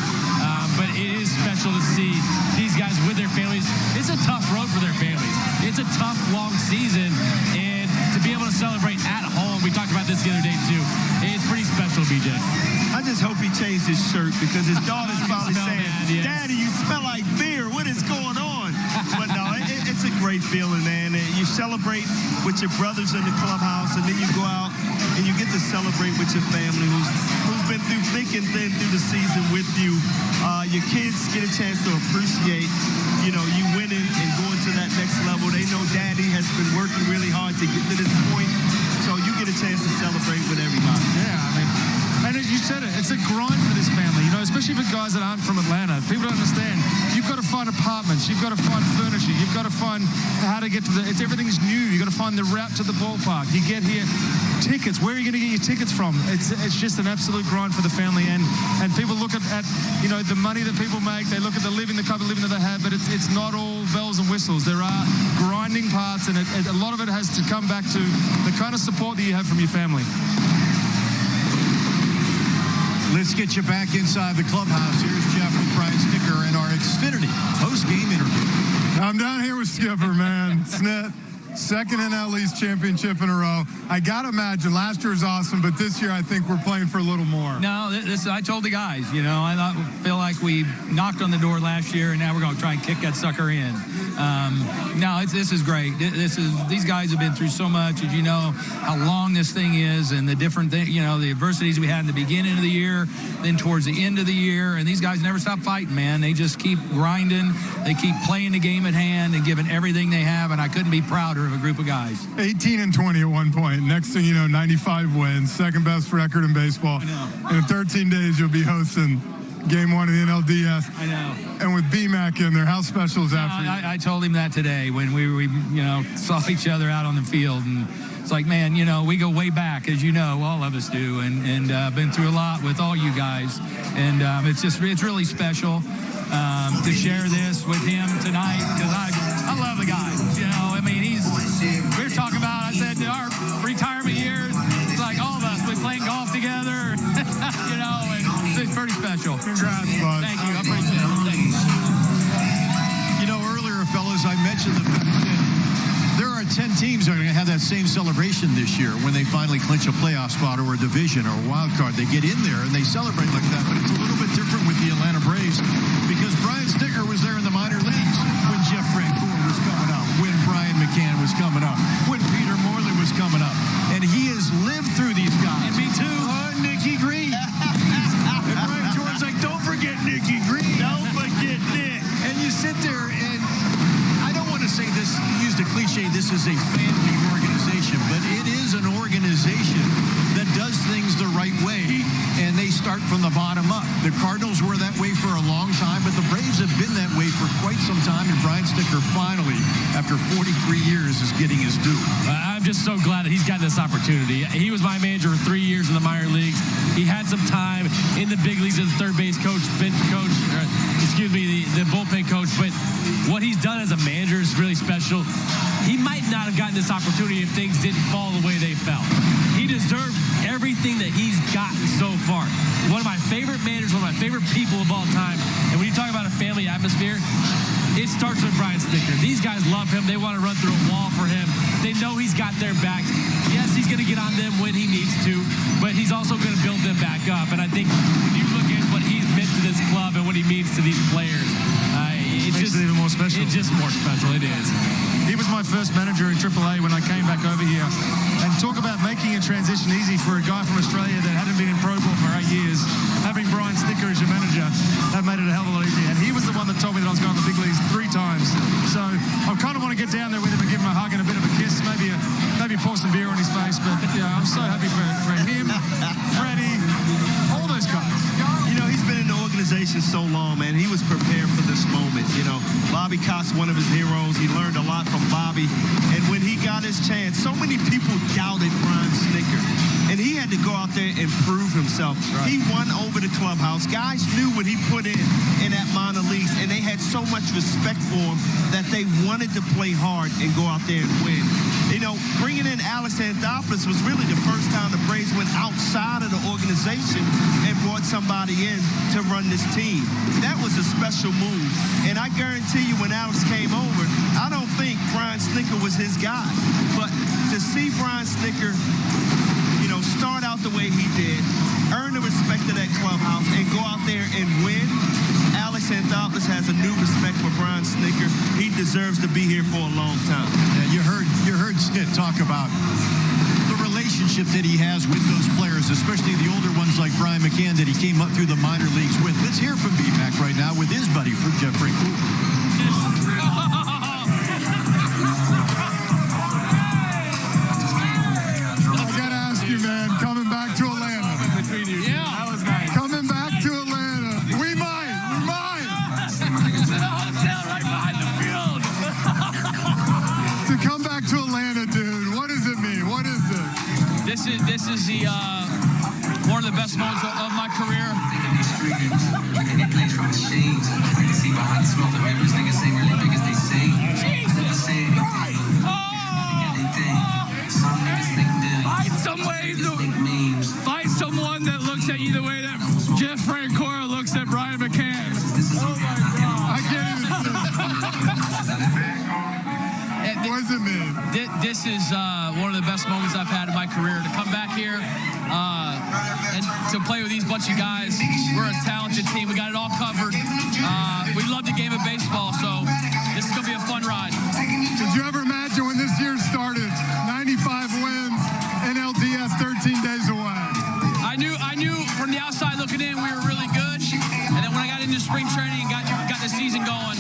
but it is special to see these guys with their families. It's a tough road for their families. It's a tough, long season, and to be able to celebrate at home, we talked about this the other day, too. It's pretty special, BJ. I hope he changed his shirt because his daughter's probably saying, Daddy, you smell like beer. What is going on? But no, it's a great feeling, man. You celebrate with your brothers in the clubhouse, and then you go out and you get to celebrate with your family who's been through thick and thin through the season with you. Your kids get a chance to appreciate, you winning and going to that next level. They know Daddy has been working really hard to get to this point, so you get a chance to celebrate with everybody. Yeah, I mean, and as you said it, it's a grind for this family, especially for guys that aren't from Atlanta. People don't understand. You've got to find apartments. You've got to find furniture. You've got to find how to get to everything's new. You've got to find the route to the ballpark. You get here, tickets. Where are you going to get your tickets from? It's just an absolute grind for the family. And people look at the money that people make. They look at the type of living that they have, but it's not all bells and whistles. There are grinding parts, and a lot of it has to come back to the kind of support that you have from your family. Let's get you back inside the clubhouse. Here's Jeff with Brian Snitker in our Xfinity post-game interview. I'm down here with Skipper, man. Snit, second NL East championship in a row. I got to imagine last year was awesome, but this year I think we're playing for a little more. No, I told the guys, I feel like we knocked on the door last year, and now we're going to try and kick that sucker in. This is great. These guys have been through so much, as you know, how long this thing is and the different things, the adversities we had in the beginning of the year, then towards the end of the year, and these guys never stop fighting, man. They just keep grinding. They keep playing the game at hand and giving everything they have, and I couldn't be prouder of a group of guys. 18-20 at one point. Next thing you know, 95 wins, second best record in baseball. I know. In 13 days, you'll be hosting Game 1 of the NLDS. I know. And with B-Mac in there, how special is that for you? I told him that today when we saw each other out on the field. And it's like, man, we go way back, as you know, all of us do. And been through a lot with all you guys. And it's really special to share this with him tonight because I love the guy. We were talking about, I said, our retirement years, it's like all of us, we playing golf together, and it's pretty special. Congrats, bud. Thank you. I appreciate it. Thank you. Earlier, fellas, I mentioned the fact that there are 10 teams that are going to have that same celebration this year when they finally clinch a playoff spot or a division or a wild card. They get in there and they celebrate like that, but it's a little bit different with the Atlanta Braves because Brian Snitker was there in the minor leagues when Jeff Francoeur was coming up, when Brian McCann was coming up, when Peter Morley was coming up. And he has lived through these guys. And me too. Nicky Green. And Brian Jordan's like, don't forget Nicky Green. Don't forget Nick. And you sit there and I don't want to say this, used a cliche, this is a family organization, but it is an organization that does things the right way, and they start from the bottom up. The Cardinals were that way for a long time, but the Braves have been that way for quite some time, and Brian Snitker finally, after 43 years, is getting his due. I'm just so glad that he's got this opportunity. He was my manager for 3 years in the minor leagues. He had some time in the big leagues as third base coach, bench coach, the bullpen coach, but what he's done as a manager is really special. He might not have gotten this opportunity if things didn't fall the way they fell. He deserved everything that he's gotten so far. One of my favorite managers, one of my favorite people of all time. And when you talk about a family atmosphere, it starts with Brian Snitker. These guys love him. They want to run through a wall for him. They know he's got their back. Yes, he's going to get on them when he needs to, but he's also going to build them back up. And I think when you look at what he's meant to this club and what he means to these players, it's just even more special. It's just more special. It is. He was my first manager in AAA when I came back over here. And talk about making a transition easy for a guy from Australia that hadn't been in pro ball for 8 years. Having Brian Snitker as your manager, that made it a hell of a lot easier. And he was the one that told me that I was going to the big leagues 3 times. So I kind of want to get down there with him and give him a hug and a bit of a kiss, maybe pour some beer on his face. But I'm so happy for him, Freddie, all those guys. He's been in the organization so long, man. He was prepared for this moment. Bobby Cox, one of his heroes. He learned a lot from Bobby. And when he got his chance, so many people doubted Brian Snitker. And he had to go out there and prove himself. Right. He won over the clubhouse. Guys knew what he put in that minor leagues, and they had so much respect for him that they wanted to play hard and go out there and win. Bringing in Alex Anthopoulos was really the first time the Braves went outside of the organization and brought somebody in to run this team. That was a special move. And I guarantee you when Alex came over, I don't think Brian Snitker was his guy. But to see Brian Snitker, start out the way he did, earn the respect of that clubhouse, and go out there and win, Alex Anthopoulos has a new respect for Brian Snitker. He deserves to be here for a long time. Yeah, you heard Snit talk about the relationship that he has with those players, especially the older ones like Brian McCann that he came up through the minor leagues with. Let's hear from BMAC right now with his buddy for Jeff Francoeur. I gotta ask you, man, coming back to Atlanta. Yeah, that was nice. Coming back to Atlanta. We might. Right behind the field. To come back to Atlanta, dude, what does it mean? What is it? This is the one of the best moments of my career. Find someone that looks at you the way that Jeff Francoeur looks at Brian McCann. Oh my God! I can't even see. What does it mean? This is one of the best moments I've had in my career. To come back here and to play with these bunch of guys. We're a talented team. We got it all covered. We love the game of baseball, so this is going to be a fun ride. Did you ever imagine when this year started, 95 wins, NLDS 13 days away? I knew from the outside looking in we were really good. And then when I got into spring training and got the season going,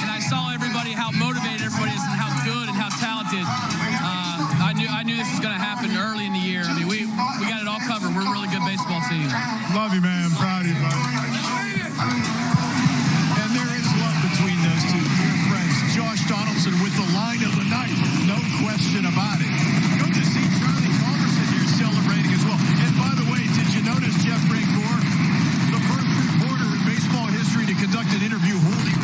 and I saw everybody, how motivated everybody is and how good and how talented, I knew this was going to happen early in the year. I mean, we got it all covered. We're a really good baseball team. Love you, man. Proud of you, buddy. And there is love between those two dear friends. Josh Donaldson with the line of the night. No question about it. Good to see Charlie Culberson here celebrating as well. And by the way, did you notice Jeff Francoeur, the first reporter in baseball history to conduct an interview holding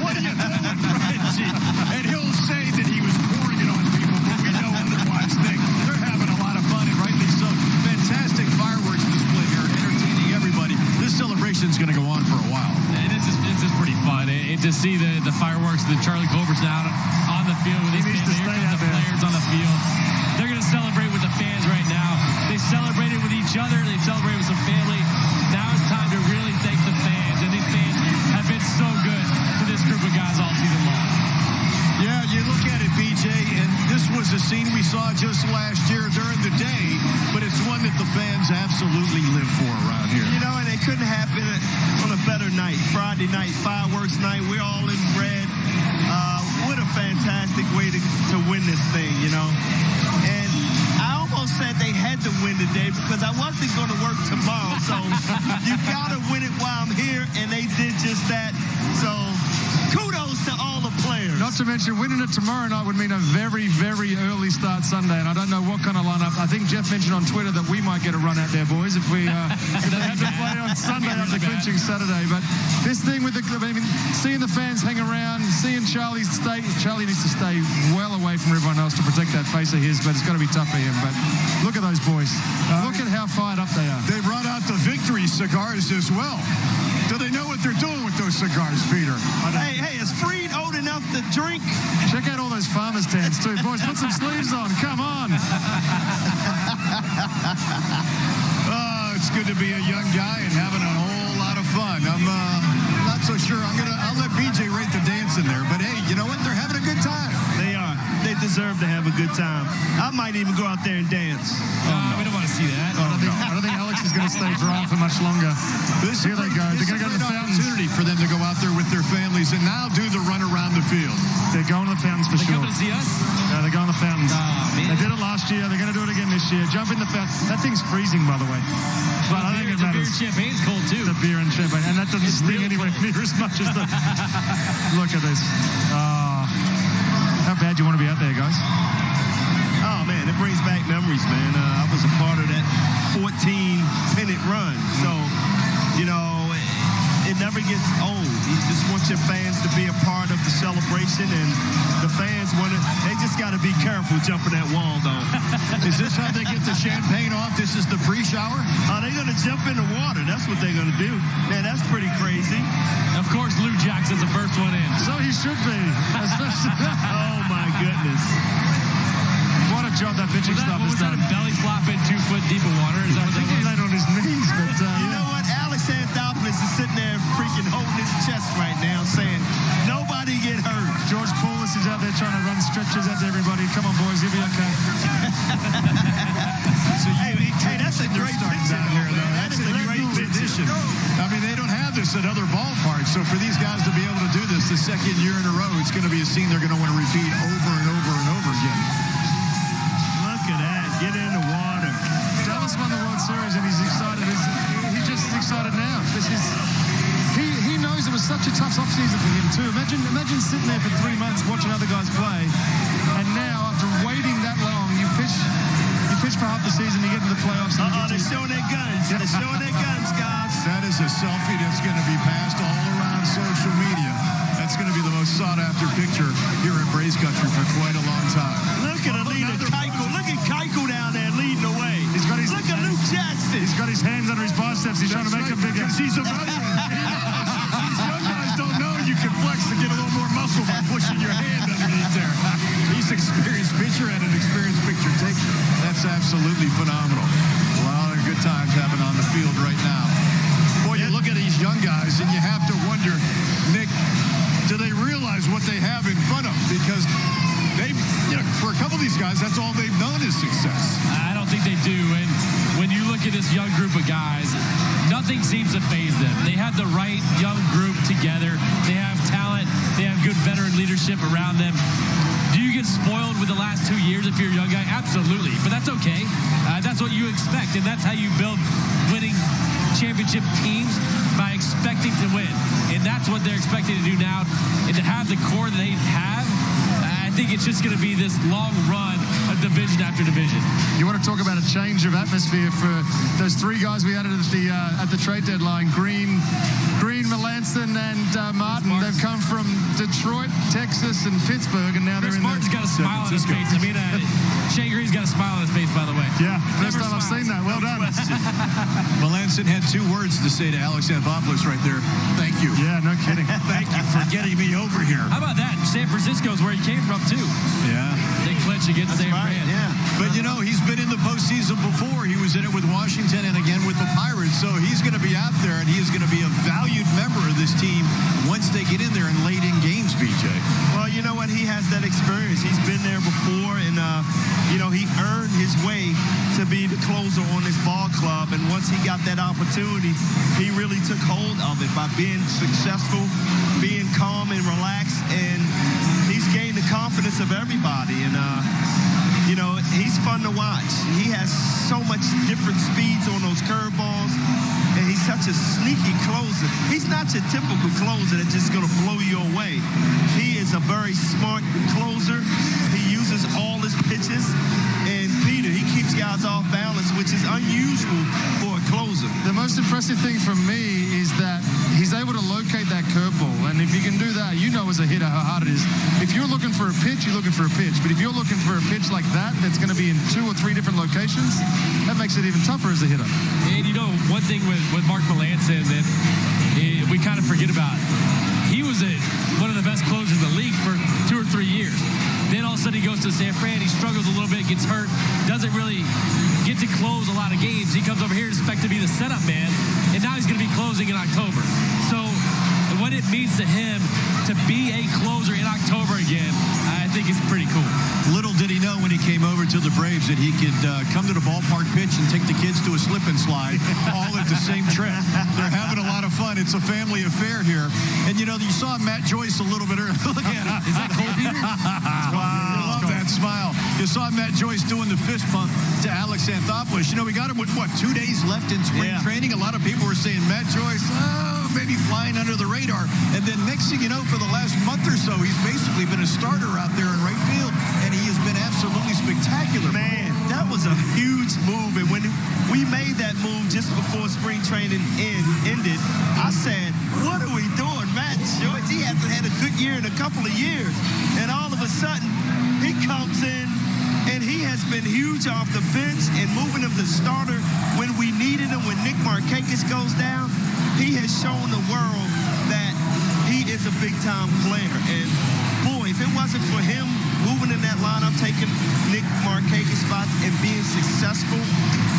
what are you doing, Frenchie? And he'll say that he was pouring it on people, but we know otherwise. They're having a lot of fun, and rightly so. Fantastic fireworks display here, entertaining everybody. This celebration's going to go on for a while. And this is pretty fun. And to see the fireworks, the Charlie Culberson out on the field with his fans, the players on the field. They're going to celebrate with the fans right now. They celebrated with each other. They celebrated with some family. Now it's time to really thank the fans. And these fans have been so good to this group of guys all season long. Yeah, you look at it, BJ, and this was a scene we saw just last year during the day, but it's one that the fans absolutely live for around here. You know, and it couldn't happen on a better night. Friday night, fireworks night. We're all in red. What a fantastic way to win this thing, you know. And I almost said they had to win today because I wasn't going to work tomorrow. So you got to win it while I'm here, and they did just that. So kudos to all the players. Not to mention, winning it tomorrow night would mean a very, very early start Sunday, and I don't know what kind of lineup. I think Jeff mentioned on Twitter that we might get a run out there, boys, if we if they have to play on Sunday after clinching Saturday. But this thing with seeing the fans hang around, seeing Charlie needs to stay well away from everyone else to protect that face of his, but it's got to be tough for him. But look at those boys. Look at how fired up they are. They brought out the victory cigars as well. Do they know what they're doing with those cigars, Peter? Hey, is Freed old enough to drink? Check out all those farmers' tents, too. Boys, put some sleeves on. Come on. Oh, it's good to be a young guy and having a whole lot of fun. I'm not so sure. I'll let BJ rate the dance in there. But, hey, you know what? They're having a good time. They are. They deserve to have a good time. I might even go out there and dance. We don't want to see that. I don't think Alex is going to stay dry for much longer. Here they go. They're going to go to the fountains. Opportunity for them to go out there with their families and now do the run around the field. They're going to the fountains for sure. They're coming to see us? Yeah, they're going to the fountains. Man. They did it last year. They're going to do it again this year. Jump in the fountain. That thing's freezing, by the way. But I think it matters. The beer and champagne's cold, too. The beer and champagne. And that doesn't sting anywhere near as much as the... Look at this. How bad do you want to be out there, guys? Oh, man, it brings back memories, man. I was a part of that 14-pennant run. So, you know, it never gets old. You just want your fans to be a part of the celebration, and the fans they just got to be careful jumping that wall, though. Is this how they get the champagne off? This is the pre-shower? They're going to jump in the water. That's what they're going to do. Man, that's pretty crazy. Of course, Lou Jackson's the first one in. So he should be. Oh, my goodness. What a job that pitching staff has done. Was that a belly flop in 2 foot deep of water? Is that what that was? He landed on his knees, but you know what? Alex Anthopoulos is sitting there freaking holding his chest right now saying, nobody get hurt. George Paulus is out there trying to run stretches out to everybody. Come on, boys, you'll be okay. Hey, that's a great picture down here, though. That's a great position. I mean, they don't have this at other ballparks. So for these guys to be able to do this the second year in a row, it's going to be a scene they're going to want to repeat over and over and over again. Look at that. Get in the water. Dallas won the World Series, and he's excited. He's just as excited now. He knows it was such a tough offseason for him, too. Imagine sitting there for 3 months watching other guys play, and now, after waiting that long, you pitch for half the season, you get into the playoffs. They're showing their guns. They're showing their guns, guys. That is a selfie that's going to be passed all around social media. That's going to be the most sought-after picture here in Braves country for quite a long time. Look at Alina Keuchel. Look at Keuchel down there leading the way. Look at Luke Jackson. He's got his hands under his biceps. He's trying to make them bigger. He's a veteran. These young guys don't know you can flex to get a little more muscle by pushing your hand underneath there. He's an experienced pitcher and an experienced picture taker. That's absolutely phenomenal. A lot of good times happening on the field right now. Boy, you look at these young guys and you have to wonder, Nick, do they realize what they have in front of them? Because for a couple of these guys, that's all they've known is success. I don't think they do. And when you look at this young group of guys, nothing seems to faze them. They have the right young group together. They have talent. They have good veteran leadership around them. Do you get spoiled with the last 2 years if you're a young guy? Absolutely. But that's okay. That's what you expect. And that's how you build winning championship teams, by expecting to win. And that's what they're expecting to do now. And to have the core that they have, I think it's just going to be this long run of division after division. You want to talk about a change of atmosphere for those 3 guys we added at the trade deadline: Green, Melanson, and Martin. They've come from Detroit, Texas, and Pittsburgh, and now they're in Martin's got a smile on his face. I mean, Shane Green's got a smile on his face, by the way. Yeah, first time I've seen that. Well done. Melanson had 2 words to say to Alex Anthopoulos right there. Thank you. Yeah, no kidding. Thank you for getting me over here. How about that? San Francisco's where he came from, too. Yeah. They clinch against San Fran. Yeah. But, he's been in the postseason before. He was in it with Washington and again with the Pirates. So he's going to be out there, and he is going to be a valued member of this team once they get in there and late in games, BJ. Well, you know what? He has that experience. He's been there before, and, he earned his way to be the closer on this ball club. And once he got that opportunity, he really took hold of it by being successful, being calm and relaxed, and he's gained the confidence of everybody. And, he's fun to watch. He has so much different speeds on those curveballs, and he's such a sneaky closer. He's not your typical closer that's just going to blow you away. He is a very smart closer. He uses all his pitches, and Peter, he keeps guys off balance, which is unusual for a closer. The most impressive thing for me is that he's able to locate that curveball, and if you can do that, as a hitter how hard it is. If you're looking for a pitch, you're looking for a pitch. But if you're looking for a pitch like that, that's going to be in 2 or 3 different locations, that makes it even tougher as a hitter. And one thing with Mark Melanson that we kind of forget about, he was one of the best closers in the league for 2 or 3 years. Then all of a sudden he goes to San Fran, he struggles a little bit, gets hurt, doesn't really get to close a lot of games. He comes over here to expect to be the setup man, and now he's going to be closing in October. So what it means to him to be a closer in October again, I think is pretty cool. Little did he know when he came over to the Braves that he could come to the ballpark pitch and take the kids to a slip and slide all at the same trip. They're having a lot of fun. It's a family affair here. And, you saw Matt Joyce a little bit earlier. Look at him. Is that cold, Peter? Wow. I love that smile. You saw Matt Joyce doing the fist bump to Alex Anthopoulos. We got him with, 2 days left in spring training. A lot of people were saying Matt Joyce, maybe flying under the radar. And then next thing you know, for the last month or so, he's basically been a starter out there in right field, and he has been absolutely spectacular. Man, that was a huge move. And when we made that move just before spring training ended, I said, what are we doing, Matt Joyce? He hasn't had a good year in a couple of years. And all of a sudden, he comes in, and he has been huge off the bench and moving him to starter when we needed him. When Nick Markakis goes down, he has shown the world that he is a big-time player. And, boy, if if it wasn't for him moving in that lineup, taking Nick Markakis' spot and being successful,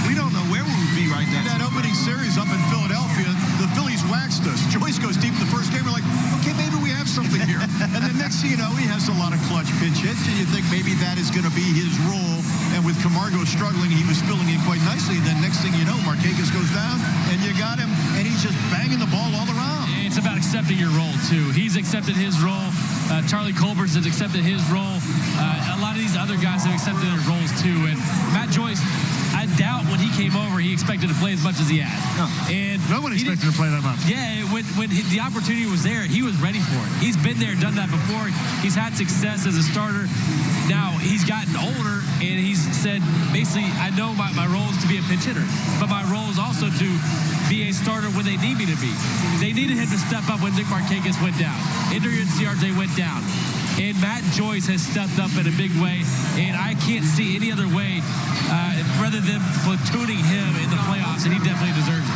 we don't know where we would be right now. In that opening series up in Philadelphia, the Phillies waxed us. Joyce goes deep in the first game. We're like, okay, maybe we have something here. And then next thing you know, he has a lot of clutch pinch hits, and you think maybe that is going to be his role. And with Camargo struggling, he was filling in quite nicely. And then next thing you know, Markakis goes down, and you got him, and he's just banging the ball all around. It's about accepting your role, too. He's accepted his role. Charlie Colbert has accepted his role. A lot of these other guys have accepted their roles, too. And Matt Joyce, I doubt when he came over, he expected to play as much as he had. No. And no one expected to play that much. Yeah, when the opportunity was there, he was ready for it. He's been there, done that before. He's had success as a starter. Now, he's gotten older, and he's said, basically, I know my role is to be a pinch hitter, but my role is also to be a starter when they need me to be. They needed him to step up when Nick Markakis went down. Adrian CRJ went down. And Matt Joyce has stepped up in a big way, and I can't see any other way rather than platooning him in the playoffs, and he definitely deserves it.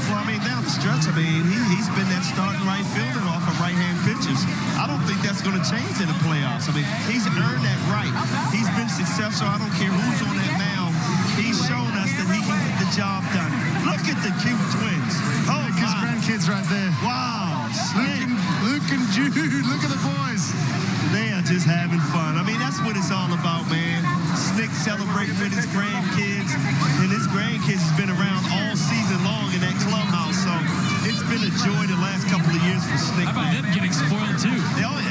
Well, I mean, down the stretch, I mean, he's been that starting right fielder off of right-hand pitches. I don't think that's going to change in the playoffs. I mean, he's earned that right. He's been successful. I don't care who's on that mound. He's shown us that he can get the job done. Look at the cute twins. Oh, his grandkids right there. Wow. Luke and Jude. Look at the boys. They are just having fun. I mean, that's what it's all about, man. Snick celebrating with his grandkids, and his grandkids has been around all season long in that clubhouse, so it's been a joy the last couple of years for Snick. How about them getting spoiled, too? They are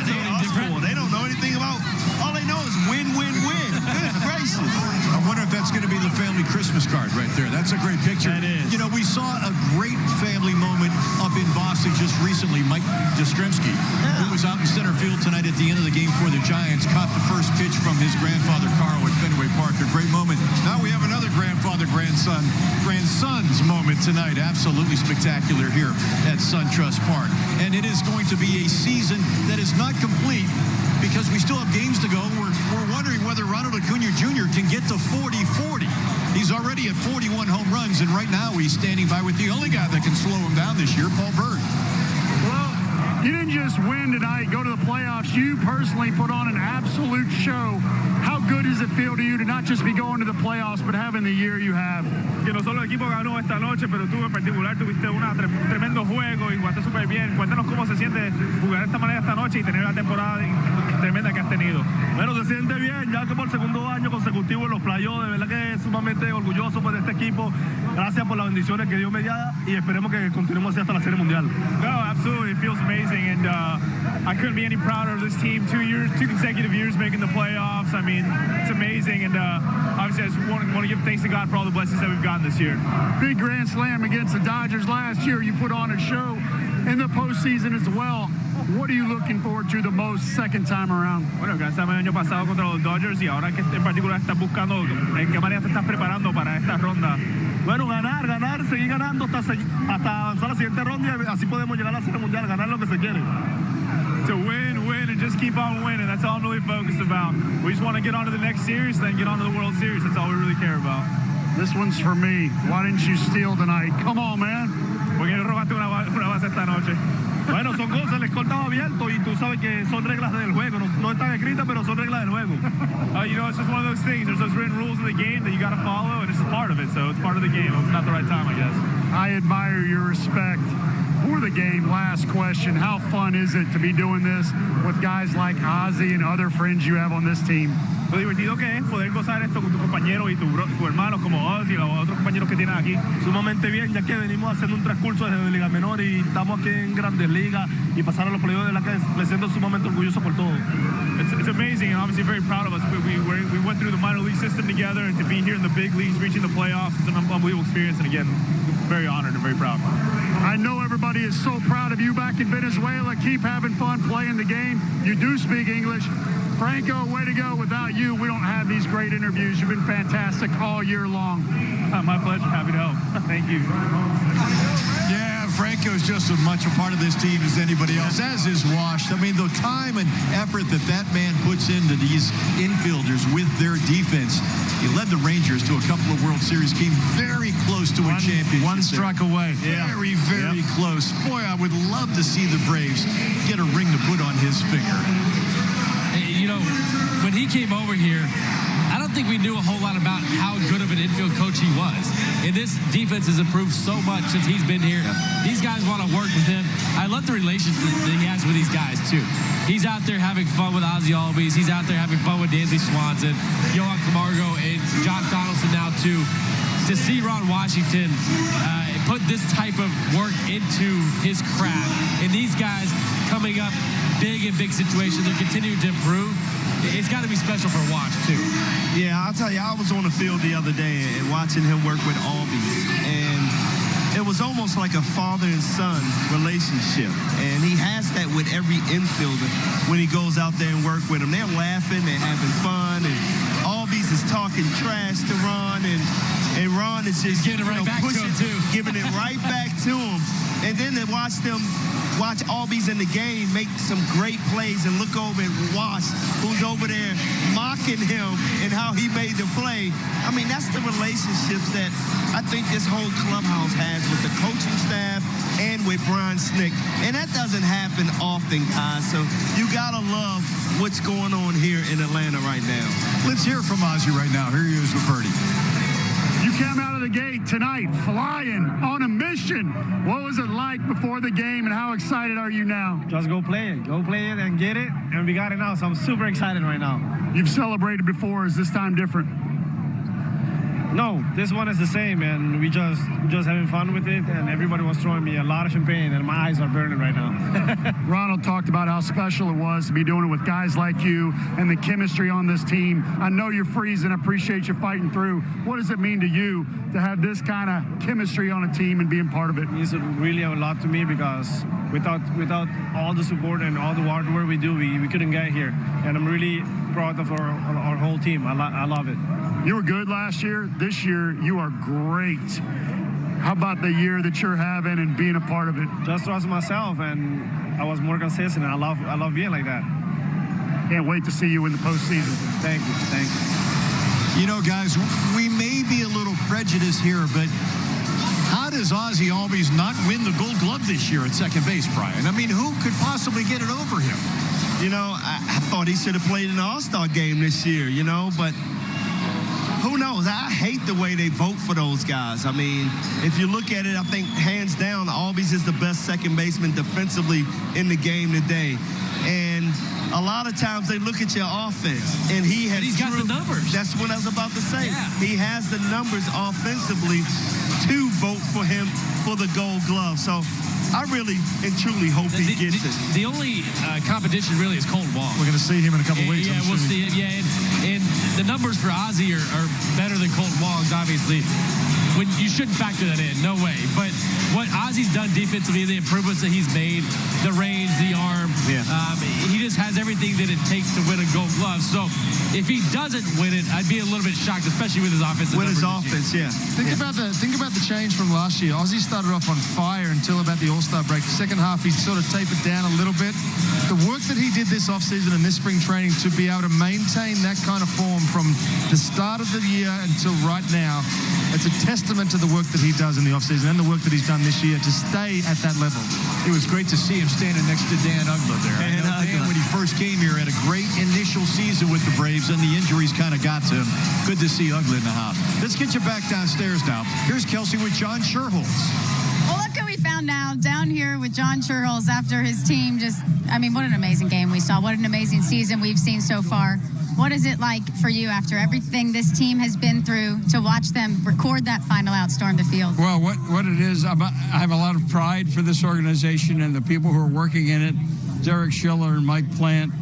spoiled. They don't know anything about, all they know is win, win, win. Good gracious. I wonder if that's going to be the family Christmas card right there. That's a great picture. That is. You know, we saw a great family moment up in Boston just recently. Mike Jastrzemski, who was out in center field tonight at the end of the game for the Giants, caught the first pitch from his grandfather, Carl, at Fenway Park. A great moment. Now we have another grandson's moment tonight. Absolutely spectacular here at SunTrust Park. And it is going to be a season that is not complete because we still have games to go. We're wondering whether Ronald Acuna Jr. can get to 40-40. He's already at 41 home runs, and right now he's standing by with the only guy that can slow him down this year, Paul Berg. Well, you didn't just win tonight, go to the playoffs. You personally put on an absolute show. How good does it feel to you to not just be going to the playoffs, but having the year you have? Que no solo el equipo ganó esta noche, pero tú en particular tuviste un tremendo juego y jugaste súper bien. Cuéntanos cómo se siente jugar de esta manera esta noche y tener la temporada tremenda que has tenido. Bueno, se siente bien, ya que por segundo año consecutivo en los playoffs, de verdad que es sumamente orgulloso pues, de este equipo. Gracias por las bendiciones que Dios me da y esperemos que continuemos así hasta la Serie Mundial. No, absolutely. It feels amazing, and I couldn't be any prouder of this team. 2 consecutive years making the playoffs. I mean, it's amazing, and obviously I just want to give thanks to God for all the blessings that we've gotten this year. Big grand slam against the Dodgers last year. You put on a show in the postseason as well. What are you looking forward to the most second time around? Bueno, el gran slam el año pasado contra los Dodgers y ahora que en particular estás buscando en qué manera te estás preparando para esta ronda. Bueno, ganar, seguir ganando hasta avanzar a la siguiente ronda y así podemos llegar a la Serie Mundial, ganar lo que se quiere. To win, and just keep on winning. That's all I'm really focused about. We just want to get on to the next series, then get on to the World Series. That's all we really care about. This one's for me. Why didn't you steal tonight? Come on, man. ¿Por qué no robaste una base esta noche? Bueno, son cosas, el score estaba abierto y tú sabes que son reglas del juego. No están escritas, pero son reglas del juego. You know, it's just one of those things. There's those written rules of the game that you got to follow, and it's part of it. So it's part of the game. It's not the right time, I guess. I admire your respect for the game. Last question. How fun is it to be doing this with guys like Ozzy and other friends you have on this team? Lo divertido que es poder gozar esto con tus compañeros y tus hermanos como Ozzy y los otros compañeros que tienes aquí. Sumamente bien, ya que venimos haciendo un transcurso desde Liga Menor y estamos aquí en Grandes Ligas y pasar a los playoffs de la que me siento sumamente orgulloso por todo. It's amazing and obviously very proud of us. We went through the minor league system together, and to be here in the big leagues, reaching the playoffs, is an unbelievable experience. And again, very honored and very proud. I know everybody is so proud of you back in Venezuela. Keep having fun playing the game. You do speak English. Franco, way to go. Without you, we don't have these great interviews. You've been fantastic all year long. My pleasure. Happy to help. Thank you. Yeah, Franco's just as much a part of this team as anybody else, as is Wash. I mean, the time and effort that man puts into these infielders with their defense. He led the Rangers to a couple of World Series, came very close to a championship. One strike away. Very, very close. Boy, I would love to see the Braves get a ring to put on his finger. when he came over here, I don't think we knew a whole lot about how good of an infield coach he was. And this defense has improved so much since he's been here. These guys want to work with him. I love the relationship that he has with these guys, too. He's out there having fun with Ozzie Albies. He's out there having fun with Dansby Swanson, Johan Camargo, and Josh Donaldson now, too. To see Ron Washington put this type of work into his craft, and these guys coming up big in big situations, they're continuing to improve. It's got to be special for a watch, too. Yeah, I'll tell you, I was on the field the other day and watching him work with Albies, and it was almost like a father and son relationship. And he has that with every infielder when he goes out there and work with them. They're laughing, they're having fun, and Albies is talking trash to Ron, and Ron is just giving it right back to him, too. Giving it right back to him. And then to watch Albies in the game make some great plays and look over at Wash, who's over there mocking him and how he made the play. I mean, that's the relationships that I think this whole clubhouse has with the coaching staff and with Brian Snick. And that doesn't happen often, guys. So you got to love what's going on here in Atlanta right now. Let's hear from Ozzie right now. Here he is with Birdie. You came out of the gate tonight flying on a mission. What was it like before the game, and how excited are you now? Just go play it. Go play it and get it, and we got it now, so I'm super excited right now. You've celebrated before. Is this time different? No, this one is the same, and we just having fun with it, and everybody was throwing me a lot of champagne, and my eyes are burning right now. Ronald talked about how special it was to be doing it with guys like you and the chemistry on this team. I know you're freezing. I appreciate you fighting through. What does it mean to you to have this kind of chemistry on a team and being part of it? It means really a lot to me, because without all the support and all the hard work we do, we couldn't get here. And I'm really proud of our whole team. I love it. You were good last year. This year, you are great. How about the year that you're having and being a part of it? Just trust myself, and I was more consistent. I love being like that. Can't wait to see you in the postseason. Thank you. You know, guys, we may be a little prejudiced here, but how does Ozzie Albies not win the Gold Glove this year at second base, Brian? I mean, who could possibly get it over him? You know, I thought he should have played in the All-Star game this year, you know, but who knows? I hate the way they vote for those guys. I mean, if you look at it, I think hands down, Albies is the best second baseman defensively in the game today. And a lot of times they look at your offense, and he's got the numbers. That's what I was about to say. Yeah. He has the numbers offensively to vote for him for the Gold Glove. So I really and truly hope he gets it. The only competition really is Colt Wong. We're going to see him in a couple weeks. Yeah, we'll see it. Yeah, and the numbers for Ozzie are better than Colt Wong's, obviously. When you shouldn't factor that in, no way. But what Ozzie's done defensively, the improvements that he's made, the range, the arm, he just has everything that it takes to win a Gold Glove. So if he doesn't win it, I'd be a little bit shocked, especially with his offensive numbers. With his offense, yeah. Think about the change from last year. Ozzie started off on fire until about the All-Star break. The second half, he sort of tapered down a little bit. The work that he did this offseason and this spring training to be able to maintain that kind of form from the start of the year until right now, it's a testament to the work that he does in the offseason and the work that he's done this year to stay at that level. It was great to see him standing next to Dan Uggla there. Dan Dan, when he first came here, had a great initial season with the Braves, and the injuries kind of got to him. Good to see Uggla in the house. Let's get you back downstairs now. Here's Kelsey with John Sherholz. Well, look who we found now down here with John Sherholz after his team what an amazing game we saw. What an amazing season we've seen so far. What is it like for you after everything this team has been through to watch them record that final out, storm the field? Well, what it is, I have a lot of pride for this organization and the people who are working in it. Derek Schiller and Mike Plant,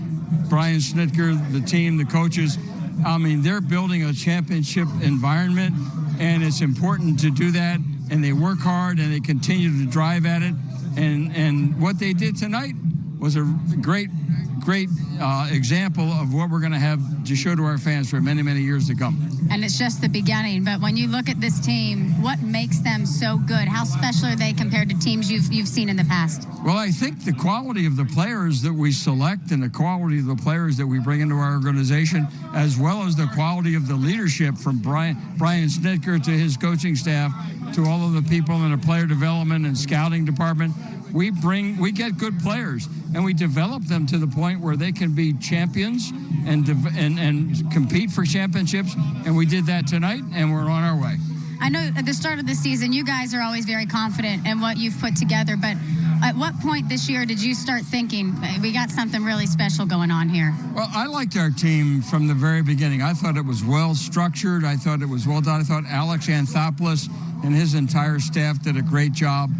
Brian Snitker, the team, the coaches. I mean, they're building a championship environment, and it's important to do that. And they work hard, and they continue to drive at it. And what they did tonight was a great example of what we're going to have to show to our fans for many, many years to come. And it's just the beginning. But when you look at this team, what makes them so good? How special are they compared to teams you've seen in the past? Well, I think the quality of the players that we select and the quality of the players that we bring into our organization, as well as the quality of the leadership from Brian Snitker to his coaching staff to all of the people in the player development and scouting department. We get good players, and we develop them to the point where they can be champions and compete for championships. And we did that tonight, and we're on our way. I know at the start of the season, you guys are always very confident in what you've put together, but at what point this year did you start thinking, we got something really special going on here? Well, I liked our team from the very beginning. I thought it was well structured. I thought it was well done. I thought Alex Anthopoulos and his entire staff did a great job.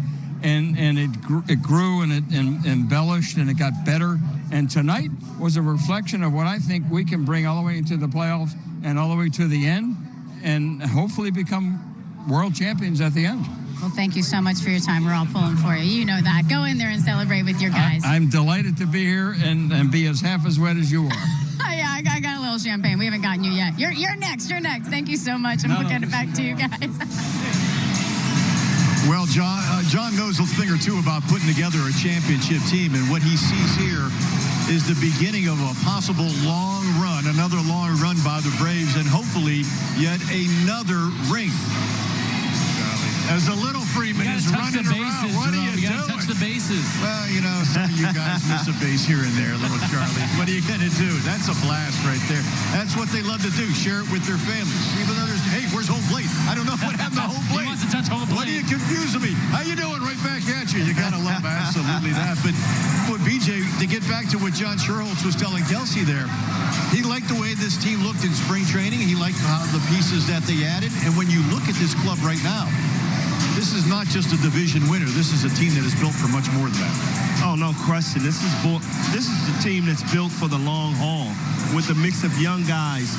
And it grew and it embellished and it got better. And tonight was a reflection of what I think we can bring all the way into the playoffs and all the way to the end, and hopefully become world champions at the end. Well, thank you so much for your time. We're all pulling for you. You know that. Go in there and celebrate with your guys. I'm delighted to be here and be as half as wet as you are. Yeah, I got a little champagne. We haven't gotten you yet. You're next. You're next. Thank you so much. We'll get it back to you guys. Well, John knows a thing or two about putting together a championship team, and what he sees here is the beginning of a possible long run, another long run by the Braves, and hopefully yet another ring. As the little Freeman is running around, what are you doing? Touch the bases. Well, you know, some of you guys miss a base here and there, little Charlie. What are you going to do? That's a blast right there. That's what they love to do, share it with their families. Even though there's, hey, where's home plate? I don't know what happened to home plate. He wants to touch home plate. What are you confusing me? How you doing? Right back at you. You got to love absolutely that. But BJ, to get back to what John Schuerholz was telling Kelsey there, he liked the way this team looked in spring training. He liked how the pieces that they added. And when you look at this club right now, this is not just a division winner. This is a team that is built for much more than that. Oh, no question. This is the team that's built for the long haul with a mix of young guys.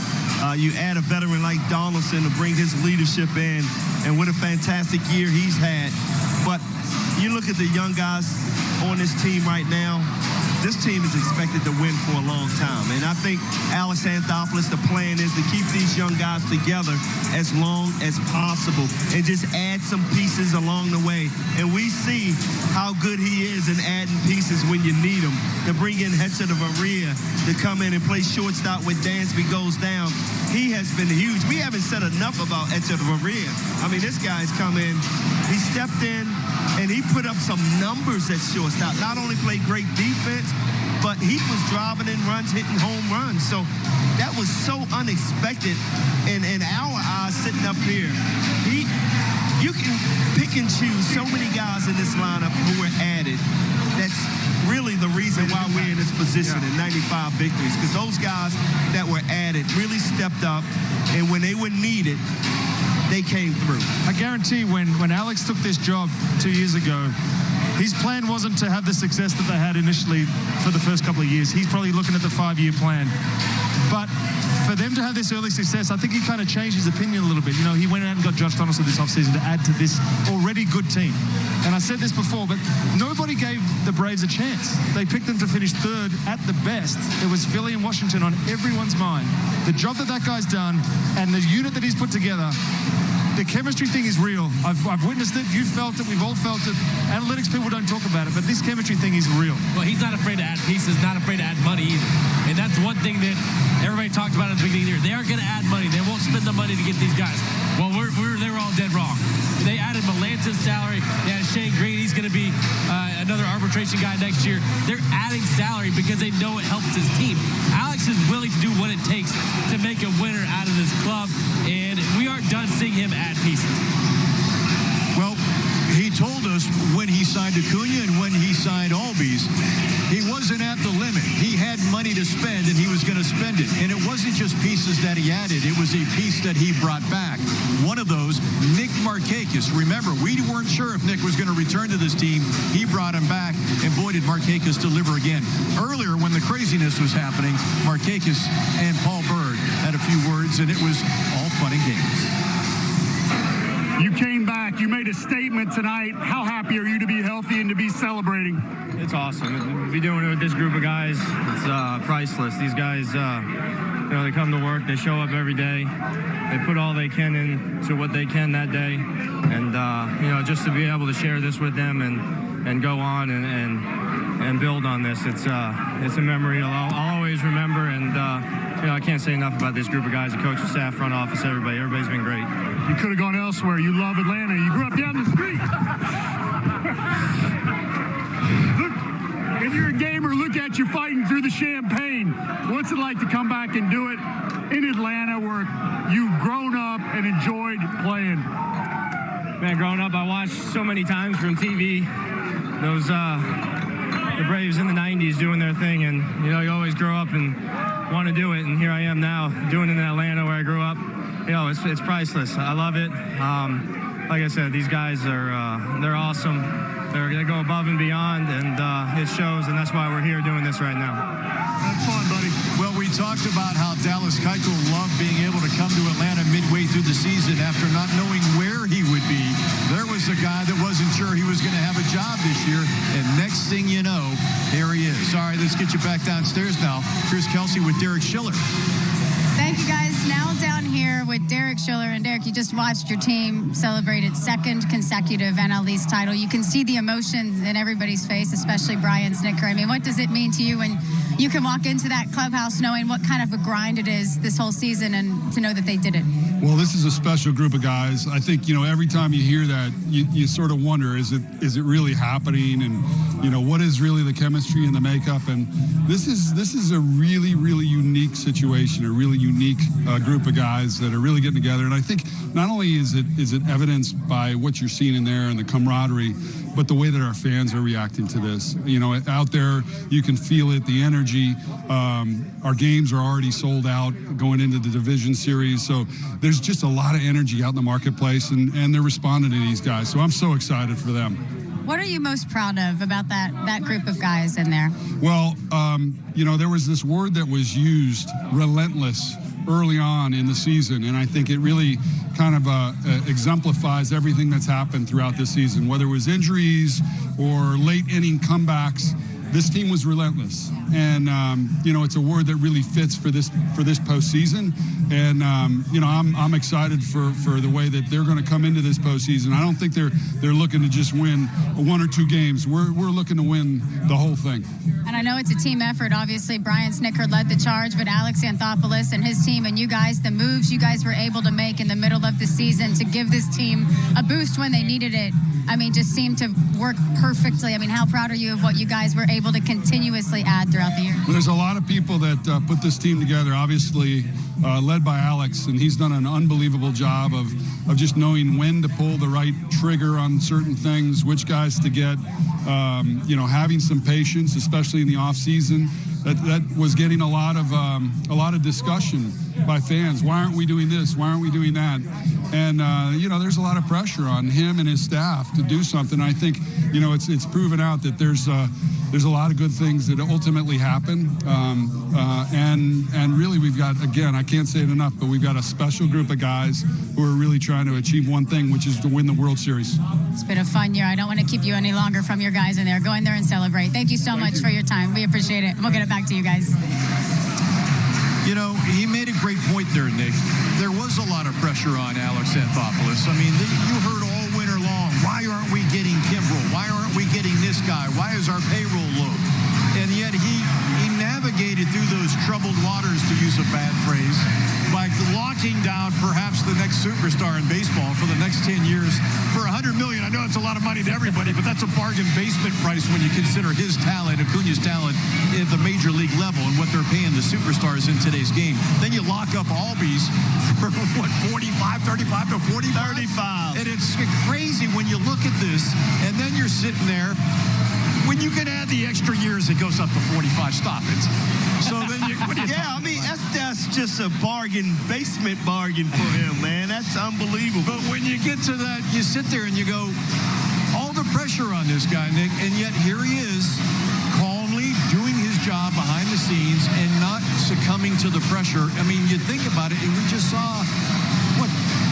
You add a veteran like Donaldson to bring his leadership in, and what a fantastic year he's had. But you look at the young guys on this team right now, this team is expected to win for a long time. And I think Alex Anthopoulos, the plan is to keep these young guys together as long as possible and just add some pieces along the way. And we see how good he is in adding pieces when you need them. To bring in Hechavarria to come in and play shortstop when Dansby goes down, he has been huge. We haven't said enough about Hechavarria. I mean, this guy's come in, he stepped in, and he put up some numbers at shortstop. Not only played great defense, but he was driving in runs, hitting home runs. So that was so unexpected. And in our eyes, sitting up here, you can pick and choose so many guys in this lineup who were added. That's really the reason why we're in this position in 95 victories, because those guys that were added really stepped up, and when they were needed, they came through. I guarantee when Alex took this job 2 years ago, his plan wasn't to have the success that they had initially for the first couple of years. He's probably looking at the 5-year plan. But for them to have this early success, I think he kind of changed his opinion a little bit. You know, he went out and got Josh Donaldson this offseason to add to this already good team. And I said this before, but nobody gave the Braves a chance. They picked them to finish third at the best. It was Philly and Washington on everyone's mind. The job that guy's done and the unit that he's put together, the chemistry thing is real. I've witnessed it. You've felt it. We've all felt it. Analytics people don't talk about it, but this chemistry thing is real. Well, he's not afraid to add pieces, not afraid to add money either. And that's one thing that everybody talked about at the beginning of the year. They are going to add money. They won't spend the money to get these guys. Well, they were all dead wrong. They added Melance's salary. They added Shane Green. He's going to be another arbitration guy next year. They're adding salary because they know it helps his team. Alex is willing to do what it takes to make a winner out of this club, and we aren't done seeing him add pieces. Well, he told us when he signed Acuna and when he signed Albies, he wasn't at the limit. He had money to spend, and he was going to spend it. And it wasn't just pieces that he added. It was a piece that he brought back. One of those, Nick Markakis. Remember, we weren't sure if Nick was going to return to this team. He brought him back, and boy, did Markakis deliver again. Earlier, when the craziness was happening, Markakis and Paul Bird had a few words, and it was all fun and games. You came back. You made a statement tonight. How happy are you to be healthy and to be celebrating? It's awesome. To be doing it with this group of guys, it's priceless. These guys, they come to work. They show up every day. They put all they can into what they can that day. And, just to be able to share this with them and go on and build on this, it's a memory I'll always remember. And, I can't say enough about this group of guys, the coaching staff, front office, everybody. Everybody's been great. You could have gone elsewhere. You love Atlanta. You grew up down the street. Look, if you're a gamer, look at you fighting through the champagne. What's it like to come back and do it in Atlanta where you've grown up and enjoyed playing? Man, growing up, I watched so many times from TV those the Braves in the 90s doing their thing, and you know, you always grow up and want to do it, and here I am now doing it in Atlanta where I grew up. You know, it's priceless. I love it. Like I said, these guys are they're awesome. They go above and beyond, and it shows, and that's why we're here doing this right now. Have fun, buddy. Well, we talked about how Dallas Keuchel loved being able to come to Atlanta midway through the season after not knowing where he would be. There was a guy that wasn't sure he was going to have a job this year, and next thing you know, here he is. All right, let's get you back downstairs now. Chris Kelsey with Derek Schiller. Thank you, guys. Now down here with Derek Schiller. And Derek, you just watched your team celebrate its second consecutive NL East title. You can see the emotions in everybody's face, especially Brian Snitker. I mean, what does it mean to you when you can walk into that clubhouse knowing what kind of a grind it is this whole season and to know that they did it? Well, this is a special group of guys. I think, you know, every time you hear that, you sort of wonder, is it really happening? And, you know, what is really the chemistry and the makeup? And this is a really, really unique situation, a really unique group of guys that are really getting together. And I think not only is it evidenced by what you're seeing in there and the camaraderie, but the way that our fans are reacting to this. You know, out there, you can feel it, the energy. Our games are already sold out going into the division series. So there's just a lot of energy out in the marketplace, and they're responding to these guys. So I'm so excited for them. What are you most proud of about that group of guys in there? Well, you know, there was this word that was used, relentless, early on in the season, and I think it really kind of exemplifies everything that's happened throughout this season, whether it was injuries or late inning comebacks. This team was relentless, and you know, it's a word that really fits for this postseason. And you know, I'm excited for the way that they're going to come into this postseason. I don't think they're looking to just win one or two games. We're looking to win the whole thing. And I know it's a team effort. Obviously, Brian Snitker led the charge, but Alex Anthopoulos and his team and you guys, the moves you guys were able to make in the middle of the season to give this team a boost when they needed it, I mean, just seemed to work perfectly. I mean, how proud are you of what you guys were able to continuously add throughout the year? There's a lot of people that put this team together, obviously led by Alex, and he's done an unbelievable job of just knowing when to pull the right trigger on certain things, which guys to get, you know, having some patience, especially in the off season. That was getting a lot of discussion by fans. Why aren't we doing this? Why aren't we doing that? And you know, there's a lot of pressure on him and his staff to do something. I think, you know, it's proven out that there's a lot of good things that ultimately happen. And really, we've got, again, I can't say it enough, but we've got a special group of guys who are really trying to achieve one thing, which is to win the World Series. It's been a fun year. I don't want to keep you any longer from your guys in there. Go in there and celebrate. Thank you so much for your time. We appreciate it. We'll get it back to you guys. You know, he made a great point there, Nick. There was a lot of pressure on Alex Anthopoulos. I mean, you heard all winter long, why aren't we getting Kimbrel? Why aren't we getting this guy? Why is our payroll low? And yet he navigated through those troubled waters, to use a bad phrase, by locking down perhaps the next superstar in baseball for the next 10 years for $100 million. I know it's a lot of money to everybody, but that's a bargain basement price when you consider his talent, Acuña's talent at the major league level and what they're paying the superstars in today's game. Then you lock up Albies for what, 45, 35 to 45? 35. And it's crazy when you look at this, and then you're sitting there. When you can add the extra years, it goes up to 45. Stop it. So then yeah, I mean, that's just a basement bargain for him, man. That's unbelievable. But when you get to that, you sit there and you go, all the pressure on this guy, Nick, and yet here he is, calmly doing his job behind the scenes and not succumbing to the pressure. I mean, you think about it, and we just saw,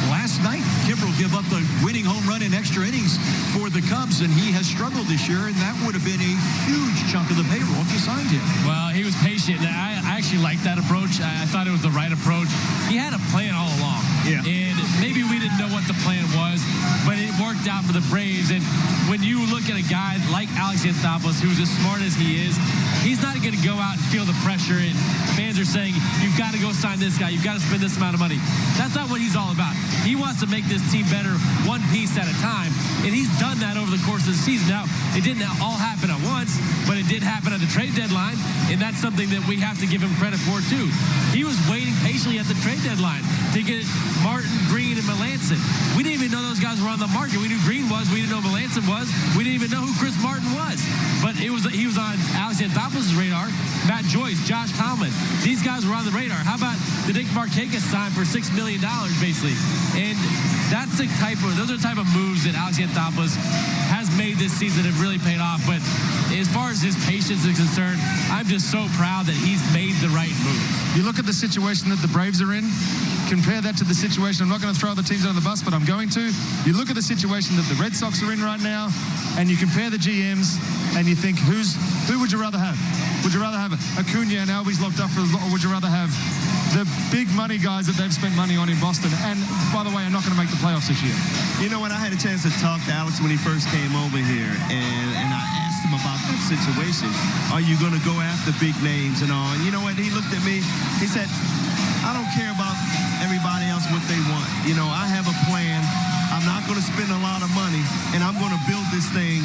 last night, Kimbrel give up the winning home run in extra innings for the Cubs, and he has struggled this year, and that would have been a huge chunk of the payroll if you signed him. Well, he was patient. And I actually liked that approach. I thought it was the right approach. He had a plan all along. Yeah. And maybe we didn't know what the plan was, but it worked out for the Braves. And when you look at a guy like Alex Anthopoulos, who's as smart as he is, he's not going to go out and feel the pressure. And fans are saying, you've got to go sign this guy. You've got to spend this amount of money. That's not what he's all about. He wants to make this team better one piece at a time. And he's done that over the course of the season. Now, it didn't all happen at once, but it did happen at the trade deadline. And that's something that we have to give him credit for, too. He was waiting patiently at the trade deadline to get Martin, Green, and Melancon. We didn't even know those guys were on the market. We knew Green was. We didn't know Melancon was. We didn't even know who Chris Martin was. But he was on Alex Anthopoulos' radar. Matt Joyce, Josh Tomlin. These guys were on the radar. How about the Nick Markakis sign for $6 million, basically? And those are the type of moves that Alex Anthopoulos has made this season have really paid off. But as far as his patience is concerned, I'm just so proud that he's made the right moves. You look at the situation that the Braves are in, compare that to the situation, I'm not going to throw other teams under the bus, but I'm going to. You look at the situation that the Red Sox are in right now, and you compare the GMs, and you think, who would you rather have? Would you rather have Acuna and Albies locked up, or would you rather have the big money guys that they've spent money on in Boston? And, by the way, are not going to make the playoffs this year. You know, when I had a chance to talk to Alex when he first came over here, and I asked him about that situation, are you going to go after big names and all? And you know what? He looked at me. He said, I don't care about everybody else what they want. You know, I have a plan. I'm not going to spend a lot of money, and I'm going to build this thing.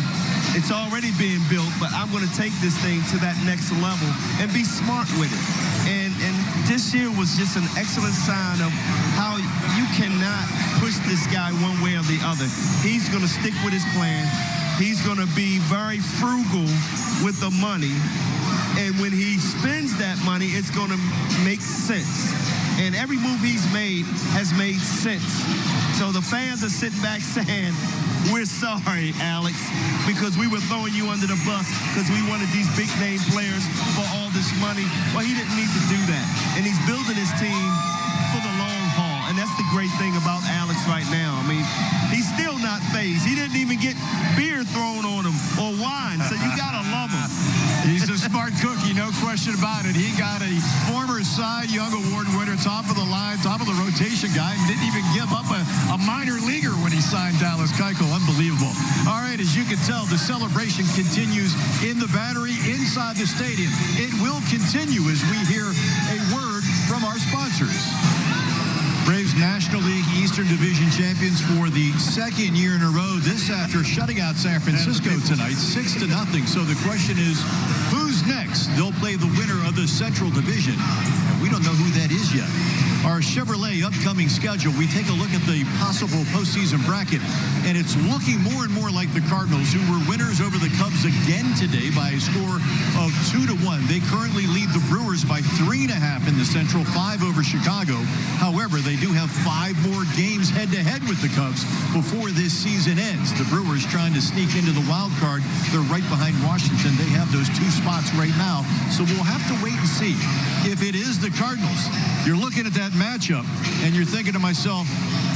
It's already being built, but I'm going to take this thing to that next level and be smart with it. And this year was just an excellent sign of how you cannot push this guy one way or the other. He's going to stick with his plan. He's going to be very frugal with the money. And when he spends that money, it's going to make sense. And every move he's made has made sense. So the fans are sitting back saying, we're sorry, Alex, because we were throwing you under the bus because we wanted these big-name players for all this money. Well, he didn't need to do that. And he's building his team for the long haul. And that's the great thing about Alex right now. I mean, he's still not phased. He didn't even get beer thrown on him or wine. So you got to love him. He's a smart cookie, no question about it. He got a former Cy Young Award winner, top of the line, top of the rotation guy, and didn't even give up a minor leaguer when he signed Dallas Keuchel. Unbelievable. All right, as you can tell, the celebration continues in the Battery inside the stadium. It will continue as we hear a word from our sponsors. Braves National League Eastern Division champions for the second year in a row. This after shutting out San Francisco tonight, 6-0. So the question is, who's next? They'll play the winner of the Central Division. And we don't know who that is yet. Our Chevrolet upcoming schedule, we take a look at the possible postseason bracket, and it's looking more and more like the Cardinals, who were winners over the Cubs again today by a score of 2-1. They currently lead the Brewers by 3.5 in the Central, 5 over Chicago. However, they do have 5 more games head-to-head with the Cubs before this season ends. The Brewers trying to sneak into the wild card. They're right behind Washington. They have those 2 spots right now, so we'll have to wait and see. If it is the Cardinals, you're looking at that matchup, and you're thinking to myself,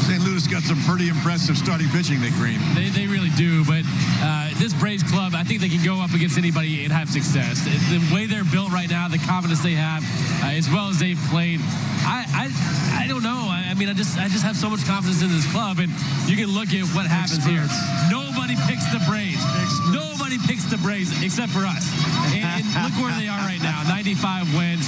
St. Louis got some pretty impressive starting pitching, Nick Green. They really do, but this Braves club, I think they can go up against anybody and have success. The way they're built right now, the confidence they have, as well as they've played, I don't know. I mean, I just have so much confidence in this club, and you can look at what happens here. Nobody picks the Braves. Nobody picks the Braves except for us. And look where they are right now, 95 wins.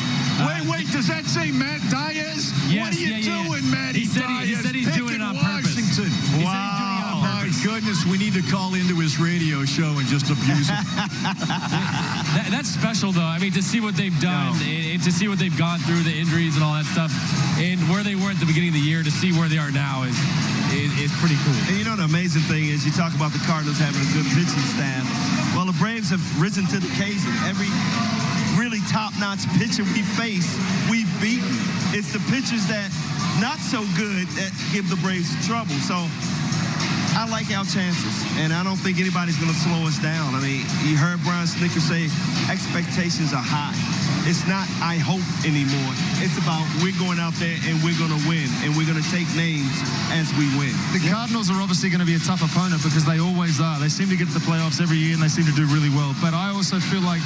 Wait, does that say Matt Diaz? Yes, what are you doing, Matty Diaz? He said he's doing it on purpose. Washington. Wow. My goodness, we need to call into his radio show and just abuse him. That's special, though. I mean, to see what they've done and to see what they've gone through, the injuries and all that stuff, and where they were at the beginning of the year, to see where they are now is pretty cool. And you know, the amazing thing is you talk about the Cardinals having a good pitching staff. Well, the Braves have risen to the occasion. Every really top-notch pitcher we face, we've beaten. It's the pitchers that not so good that give the Braves trouble. So I like our chances, and I don't think anybody's going to slow us down. I mean, you heard Brian Snitker say expectations are high. It's not I hope anymore. It's about we're going out there and we're going to win, and we're going to take names as we win. The Cardinals are obviously going to be a tough opponent because they always are. They seem to get to the playoffs every year and they seem to do really well. But I also feel like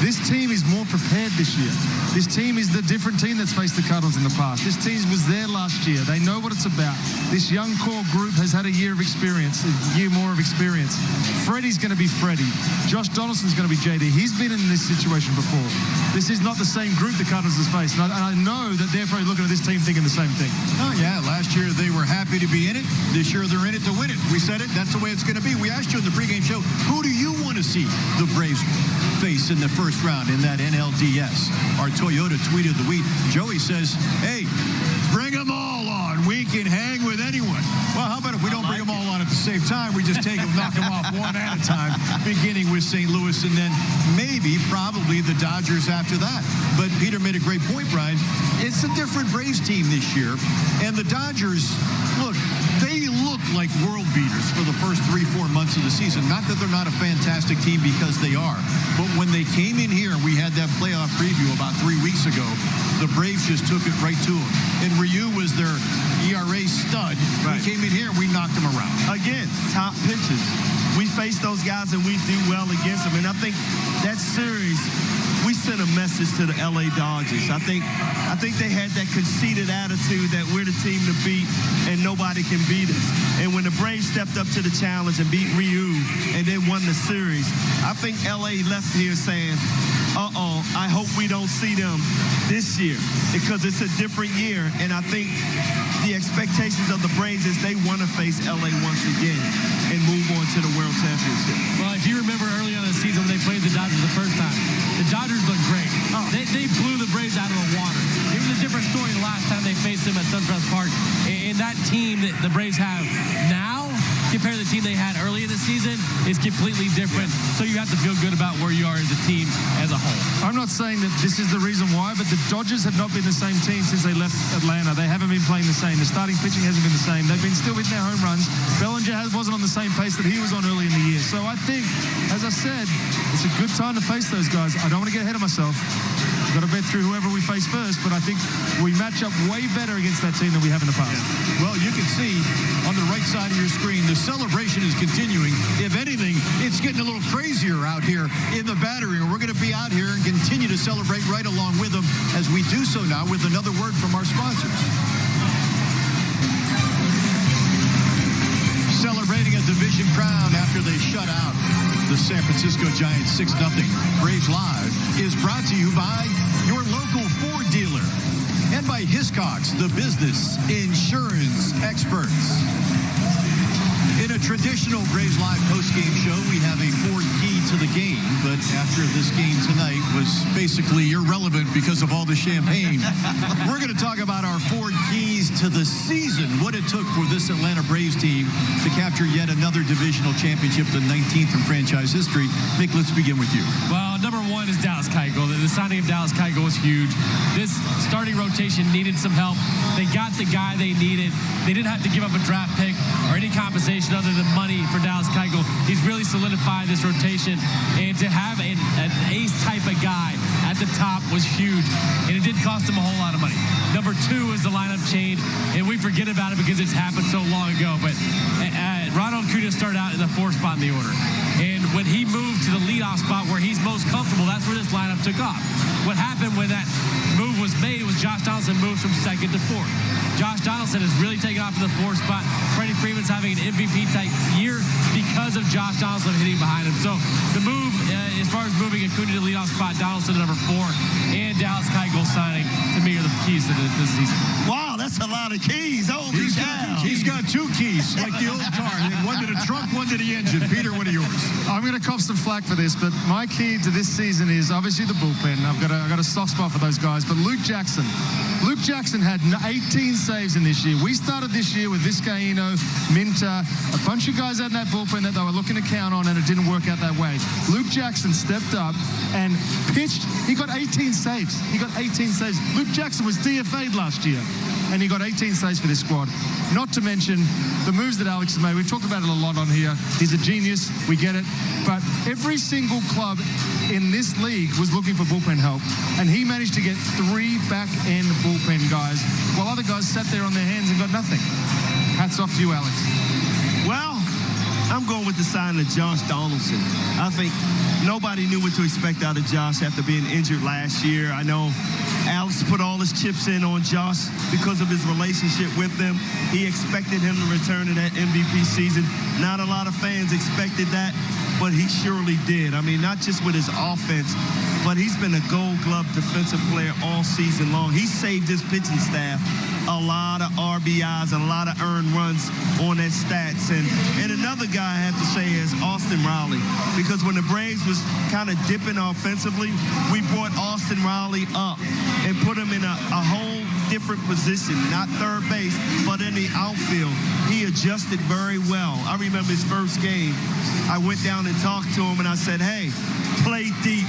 this team is more prepared this year. This team is the different team that's faced the Cardinals in the past. This team was there last year. They know what it's about. This young core group has had a year of experience, a year more of experience. Freddie's going to be Freddie. Josh Donaldson's going to be JD. He's been in this situation before. This is not the same group the Cardinals has faced. And I know that they're probably looking at this team thinking the same thing. Oh, yeah. Last year they were happy to be in it. This year they're in it to win it. We said it. That's the way it's going to be. We asked you in the pregame show, who do you want to see the Braves face in the first round in that NLDS? Our Toyota tweet of the week. Joey says, hey, bring them all on. We can hang with anyone. Well, how about if we don't bring them all on at the same time? We just take them, knock them off one at a time, beginning with St. Louis and then maybe, probably the Dodgers after that. But Peter made a great point, Brian. It's a different Braves team this year. And the Dodgers, look, they look like world beaters for the first 3-4 months of the season. Not that they're not a fantastic team, because they are. But when they came in here, we had that playoff preview about 3 weeks ago, the Braves just took it right to them. And Ryu was their ERA stud. Right. We came in here and we knocked them around. Again, top pitches. We face those guys and we do well against them. And I think that series, we sent a message to the LA Dodgers. I think they had that conceited attitude that we're the team to beat and nobody can beat us. And when the Braves stepped up to the challenge and beat Ryu and then won the series, I think LA left here saying, I hope we don't see them this year, because it's a different year. And I think the expectations of the Braves is they want to face LA once again and move on to the World Championship. Well, if you remember early on in the season when they played the Dodgers the first time, the Dodgers looked great. They blew the Braves out of the water. It was a different story the last time they faced them at SunTrust Park. And that team that the Braves have now, compared to the team they had early in the season, is completely different. So you have to feel good about where you are as a team as a whole. I'm not saying that this is the reason why, but the Dodgers have not been the same team since they left Atlanta. They haven't been playing the same. The starting pitching hasn't been the same. They've been still hitting their home runs. Bellinger wasn't on the same pace that he was on early in the year. So I think, as I said, it's a good time to face those guys. I don't want to get ahead of myself. We've got to bet through whoever we face first, but I think we match up way better against that team than we have in the past. Yeah. Well, you can see on the right side of your screen, the celebration is continuing. If anything, it's getting a little crazier out here in the Battery, and we're going to be out here and continue to celebrate right along with them as we do so now with another word from our sponsors. Celebrating a division crown after they shut out the San Francisco Giants 6-0. Braves Live is brought to you by your local Ford dealer and by Hiscox, the business insurance experts. In a traditional Braves Live postgame show, we have a Ford key to the game, but after this game tonight was basically irrelevant because of all the champagne, we're going to talk about our Ford keys to the season, what it took for this Atlanta Braves team to capture yet another divisional championship, the 19th in franchise history. Nick, let's begin with you. Well, number one is Dallas Keuchel. The signing of Dallas Keuchel was huge. This starting rotation needed some help. They got the guy they needed. They didn't have to give up a draft pick or any compensation other than money for Dallas Keuchel. He's really solidified this rotation, and to have an ace type of guy at the top was huge, and it didn't cost him a whole lot of money. Number two is the lineup change, and we forget about it because it's happened so long ago, but Ronald Acuna started out in the 4th spot in the order, and when he moved to the leadoff spot where he's most comfortable, that's where this lineup took off. What happened when that move was made was Josh Donaldson moved from 2nd to 4th. Josh Donaldson has really taken off in the 4th spot. Freddie Freeman's having an MVP-type year because of Josh Donaldson hitting behind him. So the move, as far as moving Acuna to leadoff spot, Donaldson to number 4, and Dallas Keuchel signing, to me, are the keys to this season. Wow, that's a lot of keys. Holy cow. He's got 2 keys, like the old car. One to the trunk, one to the engine. Peter, what are yours? I'm going to cop some flack for this, but my key to this season is obviously the bullpen. I've got a soft spot for those guys, but Luke Jackson had 18 saves in this year. We started this year with Vizcaíno, Minter, a bunch of guys out in that bullpen that they were looking to count on, and it didn't work out that way. Luke Jackson stepped up and pitched. He got 18 saves. Luke Jackson was DFA'd last year. and he got 18 saves for this squad. Not to mention the moves that Alex has made. We've talked about it a lot on here. He's a genius. We get it. But every single club in this league was looking for bullpen help, and he managed to get 3 back-end bullpen guys, while other guys sat there on their hands and got nothing. Hats off to you, Alex. Well, I'm going with the signing of Josh Donaldson. I think nobody knew what to expect out of Josh after being injured last year. I know Alex put all his chips in on Josh because of his relationship with them. He expected him to return to that MVP season. Not a lot of fans expected that, but he surely did. I mean, not just with his offense, but he's been a Gold Glove defensive player all season long. He saved his pitching staff a lot of RBIs and a lot of earned runs on that stats. And another guy I have to say is Austin Riley, because when the Braves was kind of dipping offensively, we brought Austin Riley up and put him in a whole different position, not third base, but in the outfield. He adjusted very well. I remember his first game. I went down and talked to him, and I said, hey, play deep.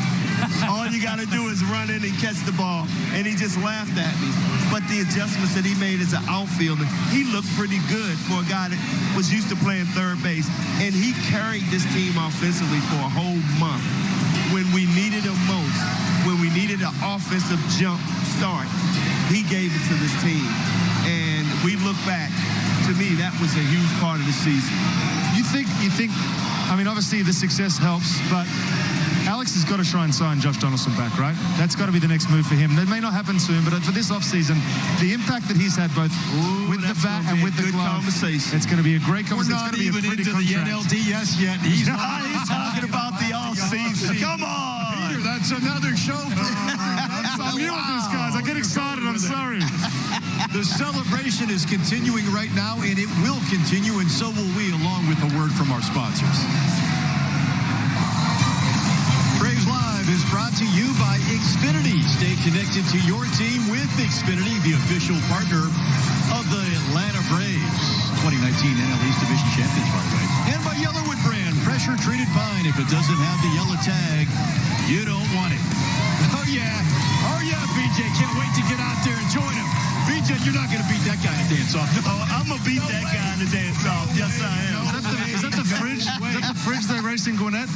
All you got to do is run in and catch the ball. And he just laughed at me. But the adjustments that he made as an outfielder, he looked pretty good for a guy that was used to playing third base. And he carried this team offensively for a whole month. When we needed him most, when we needed an offensive jump start, he gave it to this team. And we look back, to me, that was a huge part of the season. You think, I mean, obviously the success helps, but Alex has got to try and sign Josh Donaldson back, right? That's got to be the next move for him. That may not happen soon, but for this offseason, the impact that he's had both with the bat and with the glove, it's going to be a great conversation. We're not even into the NLDS yet. He's talking about the offseason. Come on! Peter, that's another show. I'm new with this, guys. I get excited. I'm sorry. The celebration is continuing right now, and it will continue, and so will we, along with a word from our sponsors. Braves Live is brought to you by Xfinity. Stay connected to your team with Xfinity, the official partner of the Atlanta Braves. 2019 NL East Division champions, by the way. And by Yellowwood brand, pressure-treated pine. If it doesn't have the yellow tag, you don't want it. Oh, yeah, BJ. Can't wait to get out there and join him. BJ, you're not going to beat that guy in a dance-off. No, I'm going to beat that guy in a dance-off. Yes, I am. Is that the fridge? Is that the fridge they're racing Gwinnett?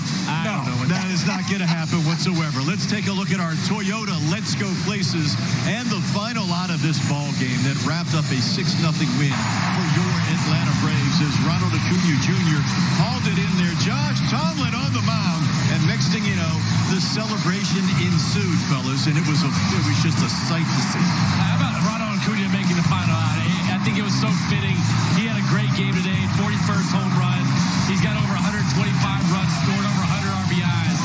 No, that is not going to happen whatsoever. Let's take a look at our Toyota Let's Go Places and the final out of this ball game that wrapped up a 6-0 win for your Atlanta Braves as Ronald Acuna Jr. hauled it in there. Josh Tomlin on the mound. And next thing you know, the celebration ensued, fellas, and it was just a sight to see. How about Ronald Acuna making the final out? I think it was so fitting. He had a great game today, 41st home run. He's got over 125 runs scored, over 100 RBIs.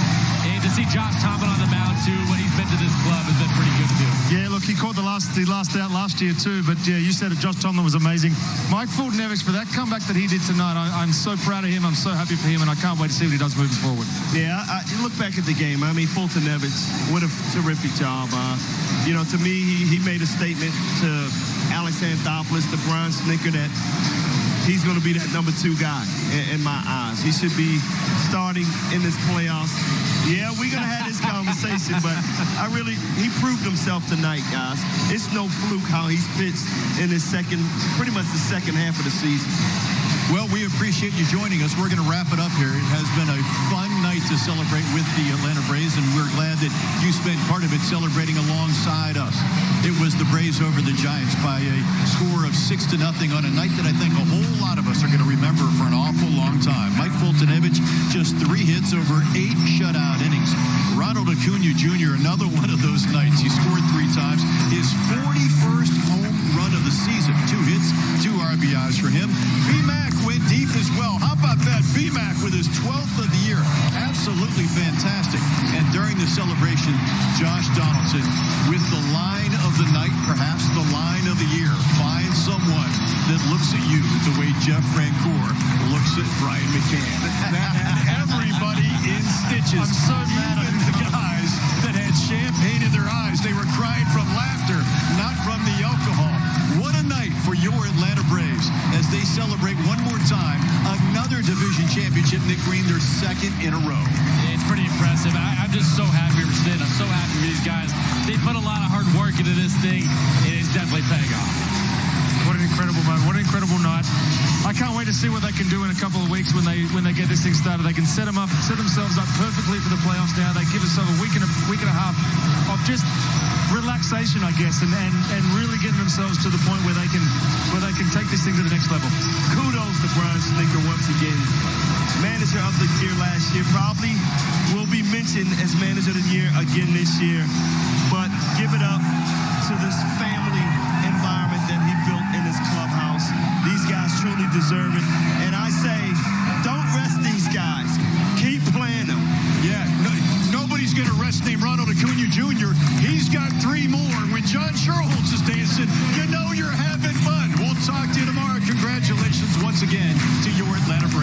And to see Josh Tomlin on the mound, too, what he's meant to this club has been pretty good, too. Yeah, look, he caught the last out last year, too. But, yeah, you said it, Josh Tomlin was amazing. Mike Fulton-Evans, for that comeback that he did tonight, I'm so proud of him. I'm so happy for him, and I can't wait to see what he does moving forward. Yeah, you look back at the game. I mean, Fulton-Evans, what a terrific job. To me, he made a statement to Alex Anthopoulos, to Brian Snitker, that he's going to be that number 2 guy in my eyes. He should be starting in this playoffs. Yeah, we're going to have this conversation, but he proved himself tonight, guys. It's no fluke how he's pitched in his pretty much the second half of the season. Well, we appreciate you joining us. We're going to wrap it up here. It has been a fun night to celebrate with the Atlanta Braves, and we're glad that you spent part of it celebrating alongside us. It was the Braves over the Giants by a score of 6-0 on a night that I think a whole lot of us are going to remember for an awful long time. Mike Fulton-Evans, just 3 hits over 8 shutout innings. Ronald Acuna Jr., another one of those nights. He scored 3 times. His 41st home run of the season. 2 hits, 2 RBIs for him. B-Mac went deep as well. How about that? B-Mac with his 12th of the year. Absolutely fantastic. And during the celebration, Josh Donaldson with the line of the night, perhaps the line of the year. Find someone that looks at you the way Jeff Francoeur looks at Brian McCann. That had everybody in stitches. I'm so mad at the guys that had champagne in their eyes. They were crying from laughter, not from the alcohol. What a night for your Atlanta Braves as they celebrate one more time another division championship. Nick Green, their 2nd in a row. It's pretty impressive. I'm just so happy for I'm so happy for these guys. They put a lot of hard work into this thing, and it's definitely paying off. What an incredible moment. What an incredible night. I can't wait to see what they can do in a couple of weeks when they get this thing started. They can set themselves up perfectly for the playoffs now. They give themselves a week and a half of just relaxation, I guess, and really getting themselves to the point where they can take this thing to the next level. Kudos to Brian Snitker once again. Manager of the year last year, probably will be mentioned as manager of the year again this year. But give it up to this family environment that he built in his clubhouse. These guys truly deserve it. And I say, don't rest these guys. Keep playing them. Yeah, nobody's going to rest named Ronald Acuna Jr. He's got 3 more. When John Sherholtz is dancing, you know you're having fun. We'll talk to you tomorrow. Congratulations once again to your Atlanta Braves.